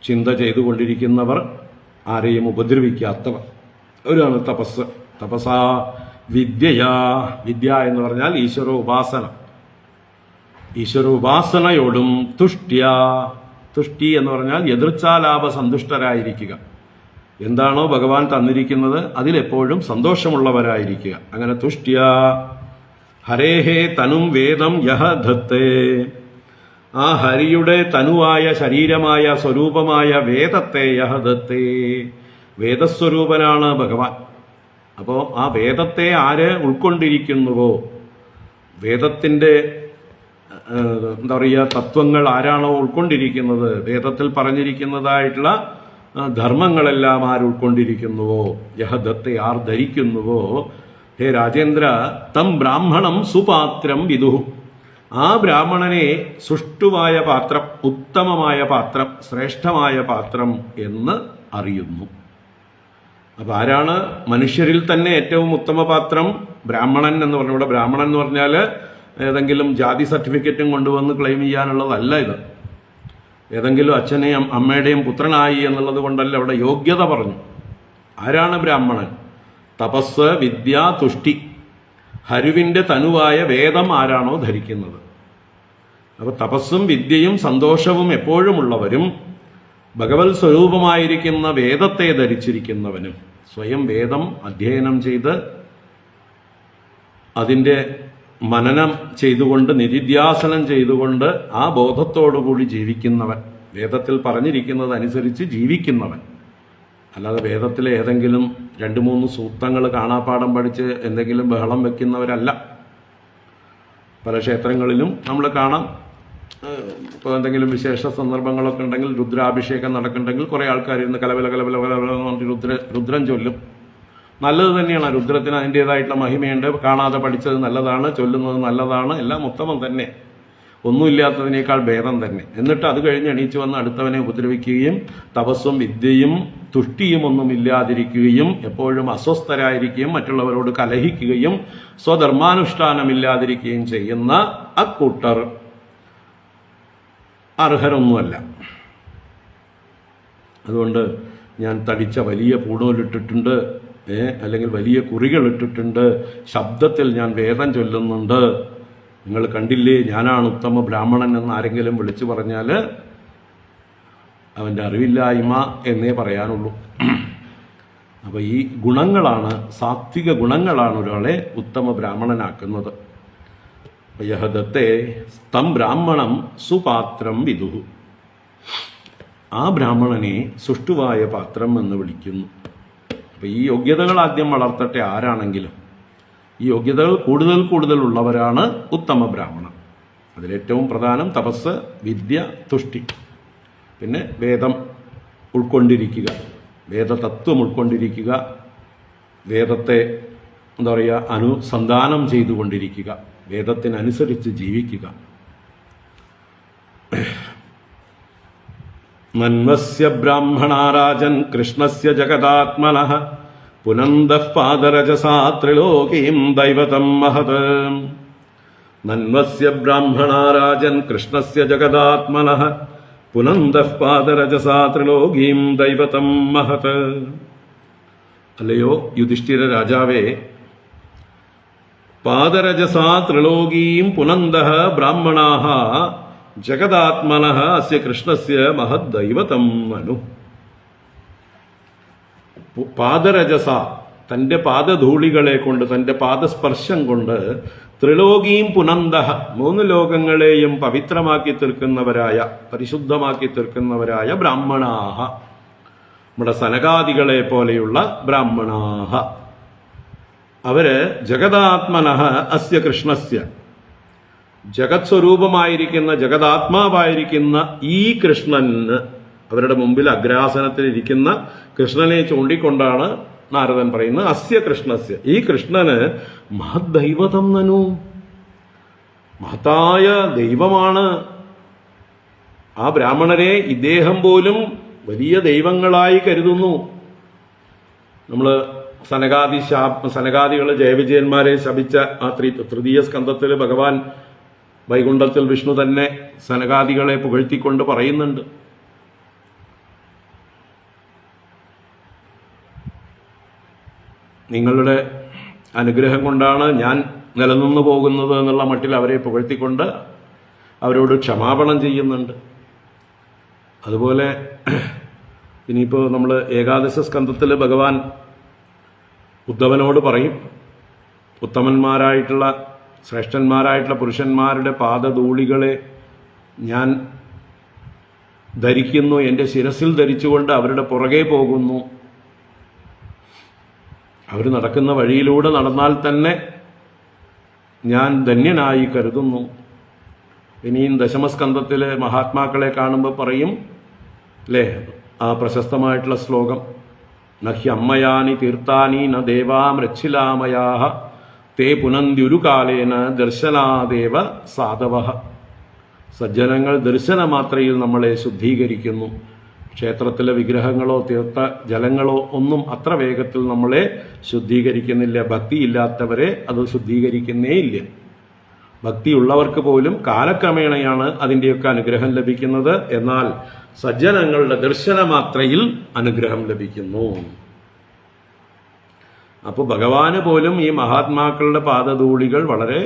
ചിന്ത ചെയ്തുകൊണ്ടിരിക്കുന്നവർ, ആരെയും ഉപദ്രവിക്കാത്തവർ, അവരാണ് തപസ്. തപസാ വിദ്യയാ, വിദ്യ എന്ന് പറഞ്ഞാൽ ഈശ്വര ഉപാസന. ഈശ്വര ഉപാസനയോടും തുഷ്ട്യ, തുഷ്ടി എന്ന് പറഞ്ഞാൽ എതിർച്ചാലാപ സന്തുഷ്ടരായിരിക്കുക. എന്താണോ ഭഗവാൻ തന്നിരിക്കുന്നത് അതിലെപ്പോഴും സന്തോഷമുള്ളവരായിരിക്കുക. അങ്ങനെ തുഷ്ട്യ ഹരേഹേ തനും വേദം യഹ ധത്തേ, ആ ഹരിയുടെ തനുവായ ശരീരമായ സ്വരൂപമായ വേദത്തെ യഹ ധത്തേ, വേദസ്വരൂപനാണ് ഭഗവാൻ. അപ്പോൾ ആ വേദത്തെ ആര് ഉൾക്കൊണ്ടിരിക്കുന്നുവോ, വേദത്തിൻ്റെ എന്താ പറയുക തത്വങ്ങൾ ആരാണോ ഉൾക്കൊണ്ടിരിക്കുന്നത്, വേദത്തിൽ പറഞ്ഞിരിക്കുന്നതായിട്ടുള്ള ധർമ്മങ്ങളെല്ലാം ആര് ഉൾക്കൊണ്ടിരിക്കുന്നുവോ, യഹ ധത്തെ ആർ ധരിക്കുന്നുവോ, ഹേ രാജേന്ദ്ര തം ബ്രാഹ്മണം സുപാത്രം വിദുഃ, ആ ബ്രാഹ്മണനെ സുഷ്ടുവായ പാത്രം, ഉത്തമമായ പാത്രം, ശ്രേഷ്ഠമായ പാത്രം എന്ന് അറിയുന്നു. അപ്പൊ ആരാണ് മനുഷ്യരിൽ തന്നെ ഏറ്റവും ഉത്തമ പാത്രം? ബ്രാഹ്മണൻ എന്ന് പറഞ്ഞു. ഇവിടെ ബ്രാഹ്മണൻ എന്ന് പറഞ്ഞാൽ ഏതെങ്കിലും ജാതി സർട്ടിഫിക്കറ്റും കൊണ്ടുവന്ന് ക്ലെയിം ചെയ്യാനുള്ളതല്ല ഇത്. ഏതെങ്കിലും അച്ഛനെയും അമ്മയുടെയും പുത്രനായി എന്നുള്ളത് കൊണ്ടല്ല അവിടെ യോഗ്യത പറഞ്ഞു. ആരാണ് ബ്രാഹ്മണൻ? തപസ്, വിദ്യ, തുഷ്ടി, ഹരുവിന്റെ തനുവായ വേദം ആരാണോ ധരിക്കുന്നത്. അപ്പൊ തപസ്സും വിദ്യയും സന്തോഷവും എപ്പോഴുമുള്ളവരും, ഭഗവത് സ്വരൂപമായിരിക്കുന്ന വേദത്തെ ധരിച്ചിരിക്കുന്നവനും, സ്വയം വേദം അധ്യയനം ചെയ്ത് അതിൻ്റെ മനനം ചെയ്തുകൊണ്ട് നിധിധ്യാസനം ചെയ്തുകൊണ്ട് ആ ബോധത്തോടുകൂടി ജീവിക്കുന്നവൻ, വേദത്തിൽ പറഞ്ഞിരിക്കുന്നത് അനുസരിച്ച് ജീവിക്കുന്നവൻ. അല്ലാതെ വേദത്തിലെ ഏതെങ്കിലും 2-3 സൂക്തങ്ങൾ കാണാപ്പാഠം പഠിച്ച് എന്തെങ്കിലും ബഹളം വെക്കുന്നവരല്ല. പല ക്ഷേത്രങ്ങളിലും നമ്മൾ കാണാം. ഇപ്പോൾ എന്തെങ്കിലും വിശേഷ സന്ദർഭങ്ങളൊക്കെ ഉണ്ടെങ്കിൽ, രുദ്രാഭിഷേകം നടക്കുന്നുണ്ടെങ്കിൽ കുറേ ആൾക്കാർ ഇരുന്ന് കലവല കലവല കലവല രുദ്രം ചൊല്ലും. നല്ലത് തന്നെയാണ്. രുദ്രത്തിന് അതിൻ്റേതായിട്ടുള്ള മഹിമയുണ്ട്. കാണാതെ പഠിച്ചത് നല്ലതാണ്, ചൊല്ലുന്നത് നല്ലതാണ്, എല്ലാം ഉത്തമം തന്നെ, ഒന്നുമില്ലാത്തതിനേക്കാൾ ഭേദം തന്നെ. എന്നിട്ട് അത് കഴിഞ്ഞ് എണീച്ചു വന്ന് അടുത്തവനെ ഉപദ്രവിക്കുകയും തപസ്സും വിദ്യയും തുഷ്ടിയും ഒന്നും ഇല്ലാതിരിക്കുകയും എപ്പോഴും അസ്വസ്ഥരായിരിക്കുകയും മറ്റുള്ളവരോട് കലഹിക്കുകയും സ്വധർമാനുഷ്ഠാനമില്ലാതിരിക്കുകയും ചെയ്യുന്ന അക്കൂട്ടർ അർഹരൊന്നുമല്ല. അതുകൊണ്ട് ഞാൻ തടിച്ച വലിയ പൂണൂലിട്ടിട്ടുണ്ട്, അല്ലെങ്കിൽ വലിയ കുറികളിട്ടിട്ടുണ്ട്, ശബ്ദത്തിൽ ഞാൻ വേദം ചൊല്ലുന്നുണ്ട്, നിങ്ങൾ കണ്ടില്ലേ ഞാനാണ് ഉത്തമ ബ്രാഹ്മണൻ എന്ന് ആരെങ്കിലും വിളിച്ചു പറഞ്ഞാൽ അവൻ്റെ അറിവില്ലായ്മ എന്നേ പറയാനുള്ളൂ. അപ്പോൾ ഈ ഗുണങ്ങളാണ്, സാത്വിക ഗുണങ്ങളാണ് ഒരാളെ ഉത്തമ ബ്രാഹ്മണനാക്കുന്നത്. യഹദത്തെ സ്തം ബ്രാഹ്മണം സുപാത്രം വിദുഹു, ആ ബ്രാഹ്മണനെ സുഷ്ടുവായ പാത്രം എന്ന് വിളിക്കുന്നു. അപ്പോൾ ഈ യോഗ്യതകൾ ആദ്യം വളർത്തട്ടെ ആരാണെങ്കിലും. ഈ യോഗ്യതകൾ കൂടുതൽ ഉള്ളവരാണ് ഉത്തമ ബ്രാഹ്മണൻ. അതിലേറ്റവും പ്രധാനം തപസ്, വിദ്യ, തുഷ്ടി, പിന്നെ വേദം ഉൾക്കൊണ്ടിരിക്കുക, വേദതത്വം ഉൾക്കൊണ്ടിരിക്കുക, വേദത്തെ എന്താ പറയുക അനുസന്ധാനം ചെയ്തുകൊണ്ടിരിക്കുക, വേദത്തിനനുസരിച്ച് ജീവിക്കുക. മന്വസ്യ ബ്രാഹ്മണാരാജൻ കൃഷ്ണസ്യ ജഗദാത്മനഃ പുനന്ദഃ പാദരജസാ ത്രിലോകീം ദൈവതം മഹത്. നന്വസ്യ ബ്രാഹ്മണാരാജൻ കൃഷ്ണസ്യ ജഗദാത്മനഃ പുനന്ദഃ പാദരജസാ ത്രിലോകീം ദൈവതം മഹത്. അല്ലയോ യുധിഷ്ഠിര രാജാവേ, പാദരജസാ ത്രിലോകീം പുനന്ദഃ ബ്രാഹ്മണാഃ ജഗദാത്മനഃ അസ്യ കൃഷ്ണസ്യ മഹത് ദൈവതം മനു. പാദരജസ, തൻ്റെ പാദധൂളികളെ കൊണ്ട്, തൻ്റെ പാദസ്പർശം കൊണ്ട്, ത്രിലോകീം പുനന്ദഃ, 3 ലോകങ്ങളെയും പവിത്രമാക്കി തീർക്കുന്നവരായ, പരിശുദ്ധമാക്കി തീർക്കുന്നവരായ ബ്രാഹ്മണാഹ, നമ്മുടെ സനകാദികളെ പോലെയുള്ള ബ്രാഹ്മണാഹ, അവര് ജഗദാത്മനഃ അസ്യ കൃഷ്ണസ്യ, ജഗത് സ്വരൂപമായിരിക്കുന്ന ജഗദാത്മാവായിരിക്കുന്ന ഈ കൃഷ്ണന്, അവരുടെ മുമ്പിൽ അഗ്രാസനത്തിലിരിക്കുന്ന കൃഷ്ണനെ ചൂണ്ടിക്കൊണ്ടാണ് നാരദൻ പറയുന്നത് അസ്യ കൃഷ്ണസ്യ, ഈ കൃഷ്ണന് മഹത് ദൈവതം നനു, മഹത്തായ ദൈവമാണ്. ആ ബ്രാഹ്മണരെ ഇദ്ദേഹം പോലും വലിയ ദൈവങ്ങളായി കരുതുന്നു. നമ്മൾ സനകാദികൾ ജയവിജയന്മാരെ ശപിച്ച ആ തൃതീയ സ്കന്ധത്തിൽ ഭഗവാൻ വൈകുണ്ഠത്തിൽ വിഷ്ണു തന്നെ സനകാദികളെ പുകഴ്ത്തിക്കൊണ്ട് പറയുന്നുണ്ട്. നിങ്ങളുടെ അനുഗ്രഹം കൊണ്ടാണ് ഞാൻ നിലനിന്നു പോകുന്നത് എന്നുള്ള മട്ടിൽ അവരെ പുകഴ്ത്തിക്കൊണ്ട് അവരോട് ക്ഷമാപണം ചെയ്യുന്നുണ്ട്. അതുപോലെ ഇനിയിപ്പോൾ നമ്മൾ ഏകാദശ സ്കന്ധത്തിൽ ഭഗവാൻ ഉദ്ധവനോട് പറയും, ഉത്തമന്മാരായിട്ടുള്ള ശ്രേഷ്ഠന്മാരായിട്ടുള്ള പുരുഷന്മാരുടെ പാദധൂളികളെ ഞാൻ ധരിക്കുന്നു, എൻ്റെ ശിരസിൽ ധരിച്ചുകൊണ്ട് അവരുടെ പുറകെ പോകുന്നു. അവർ നടക്കുന്ന വഴിയിലൂടെ നടന്നാൽ തന്നെ ഞാൻ ധന്യനായി കരുതുന്നു. ഇനിയും ദശമസ്കന്ധത്തിലെ മഹാത്മാക്കളെ കാണുമ്പോൾ പറയും അല്ലേ, ആ പ്രശസ്തമായിട്ടുള്ള ശ്ലോകം, നഹ്യമ്മയാനി തീർത്ഥാനി ന ദേവാ മൃച്ഛിലാമയാഹ തേ പുനന്ത്യുരുകാലേന ദർശനാദേവ സാധവഃ. സജ്ജനങ്ങൾ ദർശനമാത്രയിൽ നമ്മളെ ശുദ്ധീകരിക്കുന്നു. ക്ഷേത്രത്തിലെ വിഗ്രഹങ്ങളോ തീർത്ഥ ജലങ്ങളോ ഒന്നും അത്ര വേഗത്തിൽ നമ്മളെ ശുദ്ധീകരിക്കുന്നില്ല. ഭക്തിയില്ലാത്തവരെ അത് ശുദ്ധീകരിക്കുന്നേയില്ല. ഭക്തിയുള്ളവർക്ക് പോലും കാലക്രമേണയാണ് അതിൻ്റെയൊക്കെ അനുഗ്രഹം ലഭിക്കുന്നത്. എന്നാൽ സജ്ജനങ്ങളുടെ ദർശനമാത്രയിൽ അനുഗ്രഹം ലഭിക്കുന്നു. അപ്പോൾ ഭഗവാന് പോലും ഈ മഹാത്മാക്കളുടെ പാദധൂളികൾ വളരെ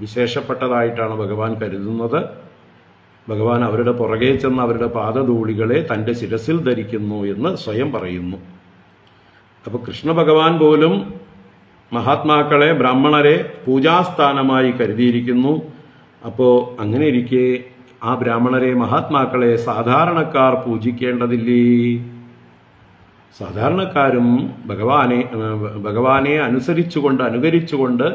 വിശേഷപ്പെട്ടതായിട്ടാണ് ഭഗവാൻ കരുതുന്നത്. ഭഗവാൻ അവരുടെ പുറകെ ചെന്ന് അവരുടെ പാദധൂളികളെ തൻ്റെ ശിരസിൽ ധരിക്കുന്നു എന്ന് സ്വയം പറയുന്നു. അപ്പോൾ കൃഷ്ണ ഭഗവാൻ പോലും മഹാത്മാക്കളെ, ബ്രാഹ്മണരെ പൂജാസ്ഥാനമായി കരുതിയിരിക്കുന്നു. അപ്പോൾ അങ്ങനെ ഇരിക്കെ ആ ബ്രാഹ്മണരെ, മഹാത്മാക്കളെ സാധാരണക്കാർ പൂജിക്കേണ്ടതില്ലേ? സാധാരണക്കാരും ഭഗവാനെ അനുകരിച്ചുകൊണ്ട്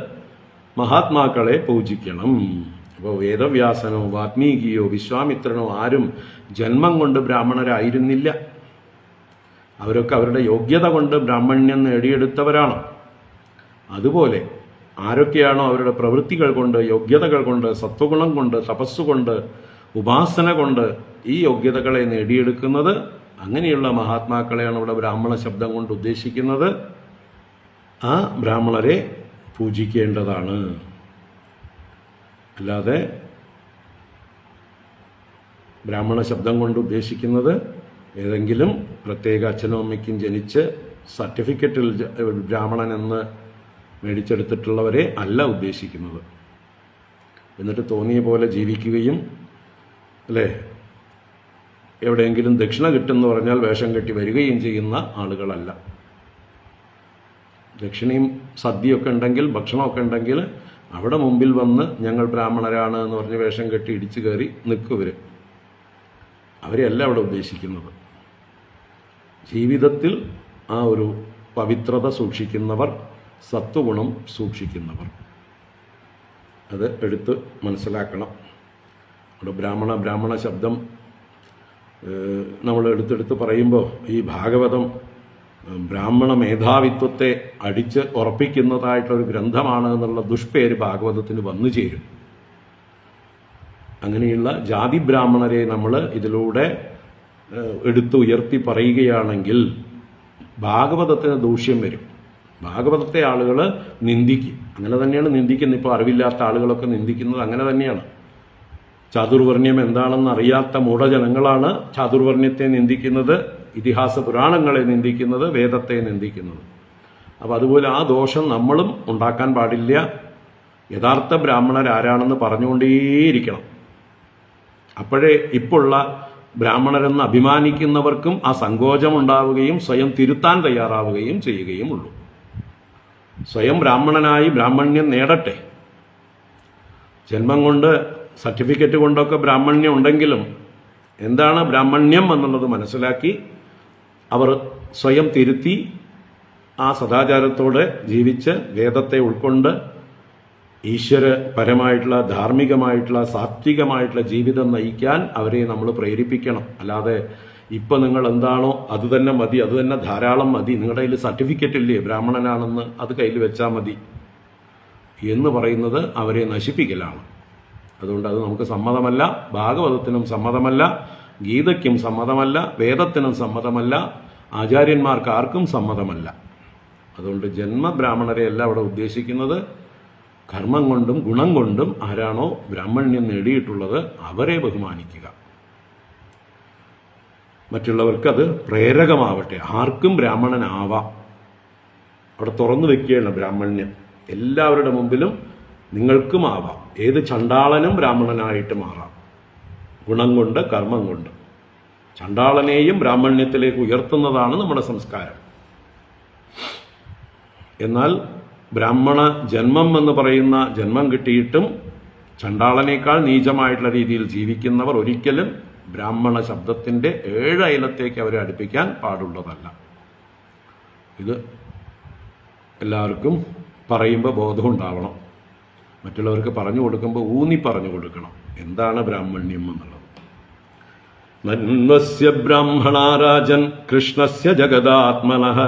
മഹാത്മാക്കളെ പൂജിക്കണം. അപ്പോൾ വേദവ്യാസനോ വാത്മീകിയോ വിശ്വാമിത്രനോ ആരും ജന്മം കൊണ്ട് ബ്രാഹ്മണരായിരുന്നില്ല. അവരൊക്കെ അവരുടെ യോഗ്യത കൊണ്ട് ബ്രാഹ്മണ്യം നേടിയെടുത്തവരാണ്. അതുപോലെ ആരൊക്കെയാണോ അവരുടെ പ്രവൃത്തികൾ കൊണ്ട്, യോഗ്യതകൾ കൊണ്ട്, സത്വഗുണം കൊണ്ട്, തപസ്സുകൊണ്ട്, ഉപാസന കൊണ്ട് ഈ യോഗ്യതകളെ നേടിയെടുക്കുന്നത്, അങ്ങനെയുള്ള മഹാത്മാക്കളെയാണ് ഇവിടെ ബ്രാഹ്മണ ശബ്ദം കൊണ്ട് ഉദ്ദേശിക്കുന്നത്. ആ ബ്രാഹ്മണരെ പൂജിക്കേണ്ടതാണ്. അല്ലാതെ ബ്രാഹ്മണ ശബ്ദം കൊണ്ട് ഉദ്ദേശിക്കുന്നത് ഏതെങ്കിലും പ്രത്യേക അച്ഛനും അമ്മയ്ക്കും ജനിച്ച് സർട്ടിഫിക്കറ്റിൽ ബ്രാഹ്മണൻ എന്ന് മേടിച്ചെടുത്തിട്ടുള്ളവരെ അല്ല ഉദ്ദേശിക്കുന്നത്. എന്നിട്ട് തോന്നിയ പോലെ ജീവിക്കുകയും അല്ലേ, എവിടെയെങ്കിലും ദക്ഷിണ കിട്ടുമെന്ന് പറഞ്ഞാൽ വേഷം കെട്ടി വരികയും ചെയ്യുന്ന ആളുകളല്ല. ദക്ഷിണയും സദ്യയൊക്കെ ഉണ്ടെങ്കിൽ, ഭക്ഷണമൊക്കെ ഉണ്ടെങ്കിൽ അവിടെ മുമ്പിൽ വന്ന് ഞങ്ങൾ ബ്രാഹ്മണരാണ് എന്ന് പറഞ്ഞ് വേഷം കെട്ടി ഇടിച്ചു കയറി നിൽക്കുവർ. അവരെയല്ല അവിടെ ഉദ്ദേശിക്കുന്നത്. ജീവിതത്തിൽ ആ ഒരു പവിത്രത സൂക്ഷിക്കുന്നവർ, സത്വഗുണം സൂക്ഷിക്കുന്നവർ, അത് എടുത്ത് മനസ്സിലാക്കണം. അവിടെ ബ്രാഹ്മണ ശബ്ദം നമ്മൾ എടുത്തെടുത്ത് പറയുമ്പോൾ ഈ ഭാഗവതം ബ്രാഹ്മണ മേധാവിത്വത്തെ അടിച്ച് ഉറപ്പിക്കുന്നതായിട്ടൊരു ഗ്രന്ഥമാണ് എന്നുള്ള ദുഷ്പേര് ഭാഗവതത്തിന് വന്നു ചേരും. അങ്ങനെയുള്ള ജാതി ബ്രാഹ്മണരെ നമ്മൾ ഇതിലൂടെ എടുത്തുയർത്തി പറയുകയാണെങ്കിൽ ഭാഗവതത്തിന് ദൂഷ്യം വരും. ഭാഗവതത്തെ ആളുകൾ നിന്ദിക്കും. അങ്ങനെ തന്നെയാണ് നിന്ദിക്കുന്നത്. ഇപ്പോൾ അറിവില്ലാത്ത ആളുകളൊക്കെ നിന്ദിക്കുന്നത് അങ്ങനെ തന്നെയാണ്. ചാതുർവർണ്ണ്യം എന്താണെന്ന് അറിയാത്ത മൂഢജനങ്ങളാണ് ചാതുർവർണ്ണ്യത്തെ നിന്ദിക്കുന്നത്, ഇതിഹാസ പുരാണങ്ങളെ നിന്ദിക്കുന്നത്, വേദത്തെ നിന്ദിക്കുന്നത്. അപ്പോൾ അതുപോലെ ആ ദോഷം നമ്മളും ഉണ്ടാക്കാൻ പാടില്ല. യഥാർത്ഥ ബ്രാഹ്മണരാരാണെന്ന് പറഞ്ഞുകൊണ്ടേയിരിക്കണം. അപ്പോഴേ ഇപ്പോഴുള്ള ബ്രാഹ്മണരെന്ന് അഭിമാനിക്കുന്നവർക്കും ആ സങ്കോചം ഉണ്ടാവുകയും സ്വയം തിരുത്താൻ തയ്യാറാവുകയും ചെയ്യുകയും ഉള്ളൂ. സ്വയം ബ്രാഹ്മണനായി ബ്രാഹ്മണ്യം നേടട്ടെ. ജന്മം കൊണ്ട് സർട്ടിഫിക്കറ്റ് കൊണ്ടൊക്കെ ബ്രാഹ്മണ്യം ഉണ്ടെങ്കിലും എന്താണ് ബ്രാഹ്മണ്യം എന്നുള്ളത് മനസ്സിലാക്കി അവർ സ്വയം തിരുത്തി ആ സദാചാരത്തോടെ ജീവിച്ച് വേദത്തെ ഉൾക്കൊണ്ട് ഈശ്വരപരമായിട്ടുള്ള, ധാർമ്മികമായിട്ടുള്ള, സാത്വികമായിട്ടുള്ള ജീവിതം നയിക്കാൻ അവരെ നമ്മൾ പ്രേരിപ്പിക്കണം. അല്ലാതെ ഇപ്പം നിങ്ങൾ എന്താണോ അത് തന്നെ മതി, അത് തന്നെ ധാരാളം മതി, നിങ്ങളുടെ കയ്യിൽ സർട്ടിഫിക്കറ്റ് ഇല്ലേ ബ്രാഹ്മണനാണെന്ന്, അത് കയ്യിൽ വെച്ചാൽ മതി എന്ന് പറയുന്നത് അവരെ നശിപ്പിക്കലാണ്. അതുകൊണ്ട് അത് നമുക്ക് സമ്മതമല്ല. ഭാഗവതത്തിനും സമ്മതമല്ല, ഗീതയ്ക്കും സമ്മതമല്ല, വേദത്തിനും സമ്മതമല്ല, ആചാര്യന്മാർക്ക് ആർക്കും സമ്മതമല്ല. അതുകൊണ്ട് ജന്മബ്രാഹ്മണരെയല്ല അവിടെ ഉദ്ദേശിക്കുന്നത്. കർമ്മം കൊണ്ടും ഗുണം കൊണ്ടും ആരാണോ ബ്രാഹ്മണ്യം നേടിയിട്ടുള്ളത് അവരെ ബഹുമാനിക്കുക. മറ്റുള്ളവർക്ക് അത് പ്രേരകമാവട്ടെ. ആർക്കും ബ്രാഹ്മണനാവാം. അവിടെ തുറന്നു വെക്കുകയാണ് ബ്രാഹ്മണ്യം. എല്ലാവരുടെ മുമ്പിലും നിങ്ങൾക്കും ആവാം. ഏത് ചണ്ടാളനും ബ്രാഹ്മണനായിട്ട് മാറാം, ഗുണം കൊണ്ട്, കർമ്മം കൊണ്ട്. ചണ്ടാളനെയും ബ്രാഹ്മണ്യത്തിലേക്ക് ഉയർത്തുന്നതാണ് നമ്മുടെ സംസ്കാരം. എന്നാൽ ബ്രാഹ്മണ ജന്മം എന്ന് പറയുന്ന ജന്മം കിട്ടിയിട്ടും ചണ്ടാളനേക്കാൾ നീചമായിട്ടുള്ള രീതിയിൽ ജീവിക്കുന്നവർ ഒരിക്കലും ബ്രാഹ്മണ ശബ്ദത്തിൻ്റെ 7 അയലത്തേക്ക് അവരെ അടുപ്പിക്കാൻ പാടുള്ളതല്ല. ഇത് എല്ലാവർക്കും പറയുമ്പോൾ ബോധമുണ്ടാവണം. മറ്റുള്ളവർക്ക് പറഞ്ഞു കൊടുക്കുമ്പോൾ ഊന്നി പറഞ്ഞു കൊടുക്കണം എന്താണ് ബ്രാഹ്മണ്യം എന്നുള്ളത്. നന്വസ്യ ബ്രാഹ്മണാരാജൻ കൃഷ്ണസ്യ ജഗദാത്മനഃ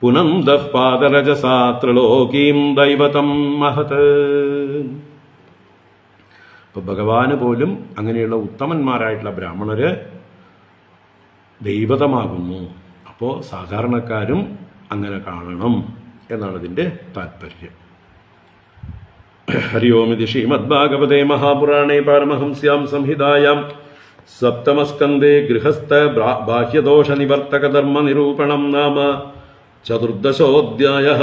പുനന്ദഃ പാദരജസാ ത്രിലോകീം ദൈവതം മഹത്. ഇപ്പൊ ഭഗവാന് പോലും അങ്ങനെയുള്ള ഉത്തമന്മാരായിട്ടുള്ള ബ്രാഹ്മണര് ദൈവതമാകുന്നു. അപ്പോൾ സാധാരണക്കാരും അങ്ങനെ കാണണം എന്നാണ് ഇതിൻ്റെ താല്പര്യം. ഹരി ഓം. ഇത് ശ്രീമദ്ഭാഗവതേ മഹാപുരാണേ പാരമഹംസ്യാം സംഹിതായാം സപ്തമസ്കന്ധേ ഗൃഹസ്ഥ ബാഹ്യദോഷ നിവർത്തക ധർമ്മ നിരൂപണം നാമ ചതുർദശോऽധ്യായഃ.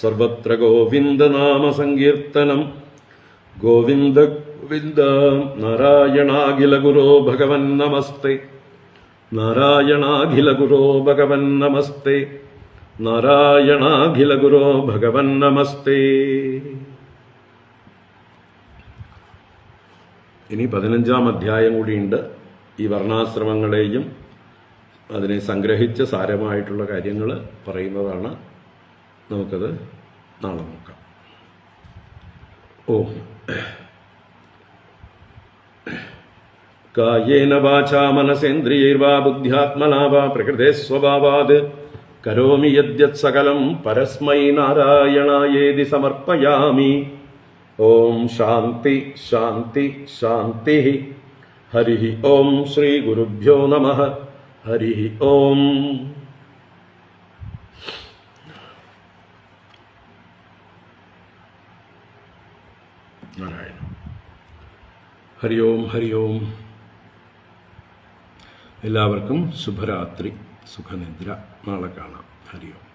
സർവത്ര ഗോവിന്ദനാമ സങ്കീർത്തനം. ഗോവിന്ദ ഗോവിന്ദ. നാരായണാഖില ഗുരോ ഭഗവൻ നമസ്തേ. നാരായണാഖില ഗുരോ ഭഗവൻ നമസ്തേ. നാരായണാഖില ഗുരോ ഭഗവൻ നമസ്തേ. ഇനി 15-ാം അധ്യായം കൂടിയുണ്ട്. ഈ വർണ്ണാശ്രമങ്ങളെയും അതിനെ സംഗ്രഹിച്ച സാരമായിട്ടുള്ള കാര്യങ്ങൾ പറയുന്നതാണ്. നമുക്കത് നാളെ നോക്കാം. ഓ കായേന വാചാ മനസേന്ദ്രിയൈർവാ ബുദ്ധ്യാത്മനാ വാ പ്രകൃതേ സ്വഭാവാത് കരോമി യദ്യത് സകലം പരസ്മൈ നാരായണായേതി സമർപ്പയാമി. ഓം ശാന്തി ശാന്തി ശാന്തി. ഹരി ഓം ശ്രീ ഗുരുഭ്യോ നമഃ. ഹരി ഓം. നാരായണ. ഹരി ഓം ഹരി ഓം. എല്ലാവർക്കും ശുഭരാത്രി, സുഖനിദ്ര. നാളെ കാണാം. ഹരി ഓം.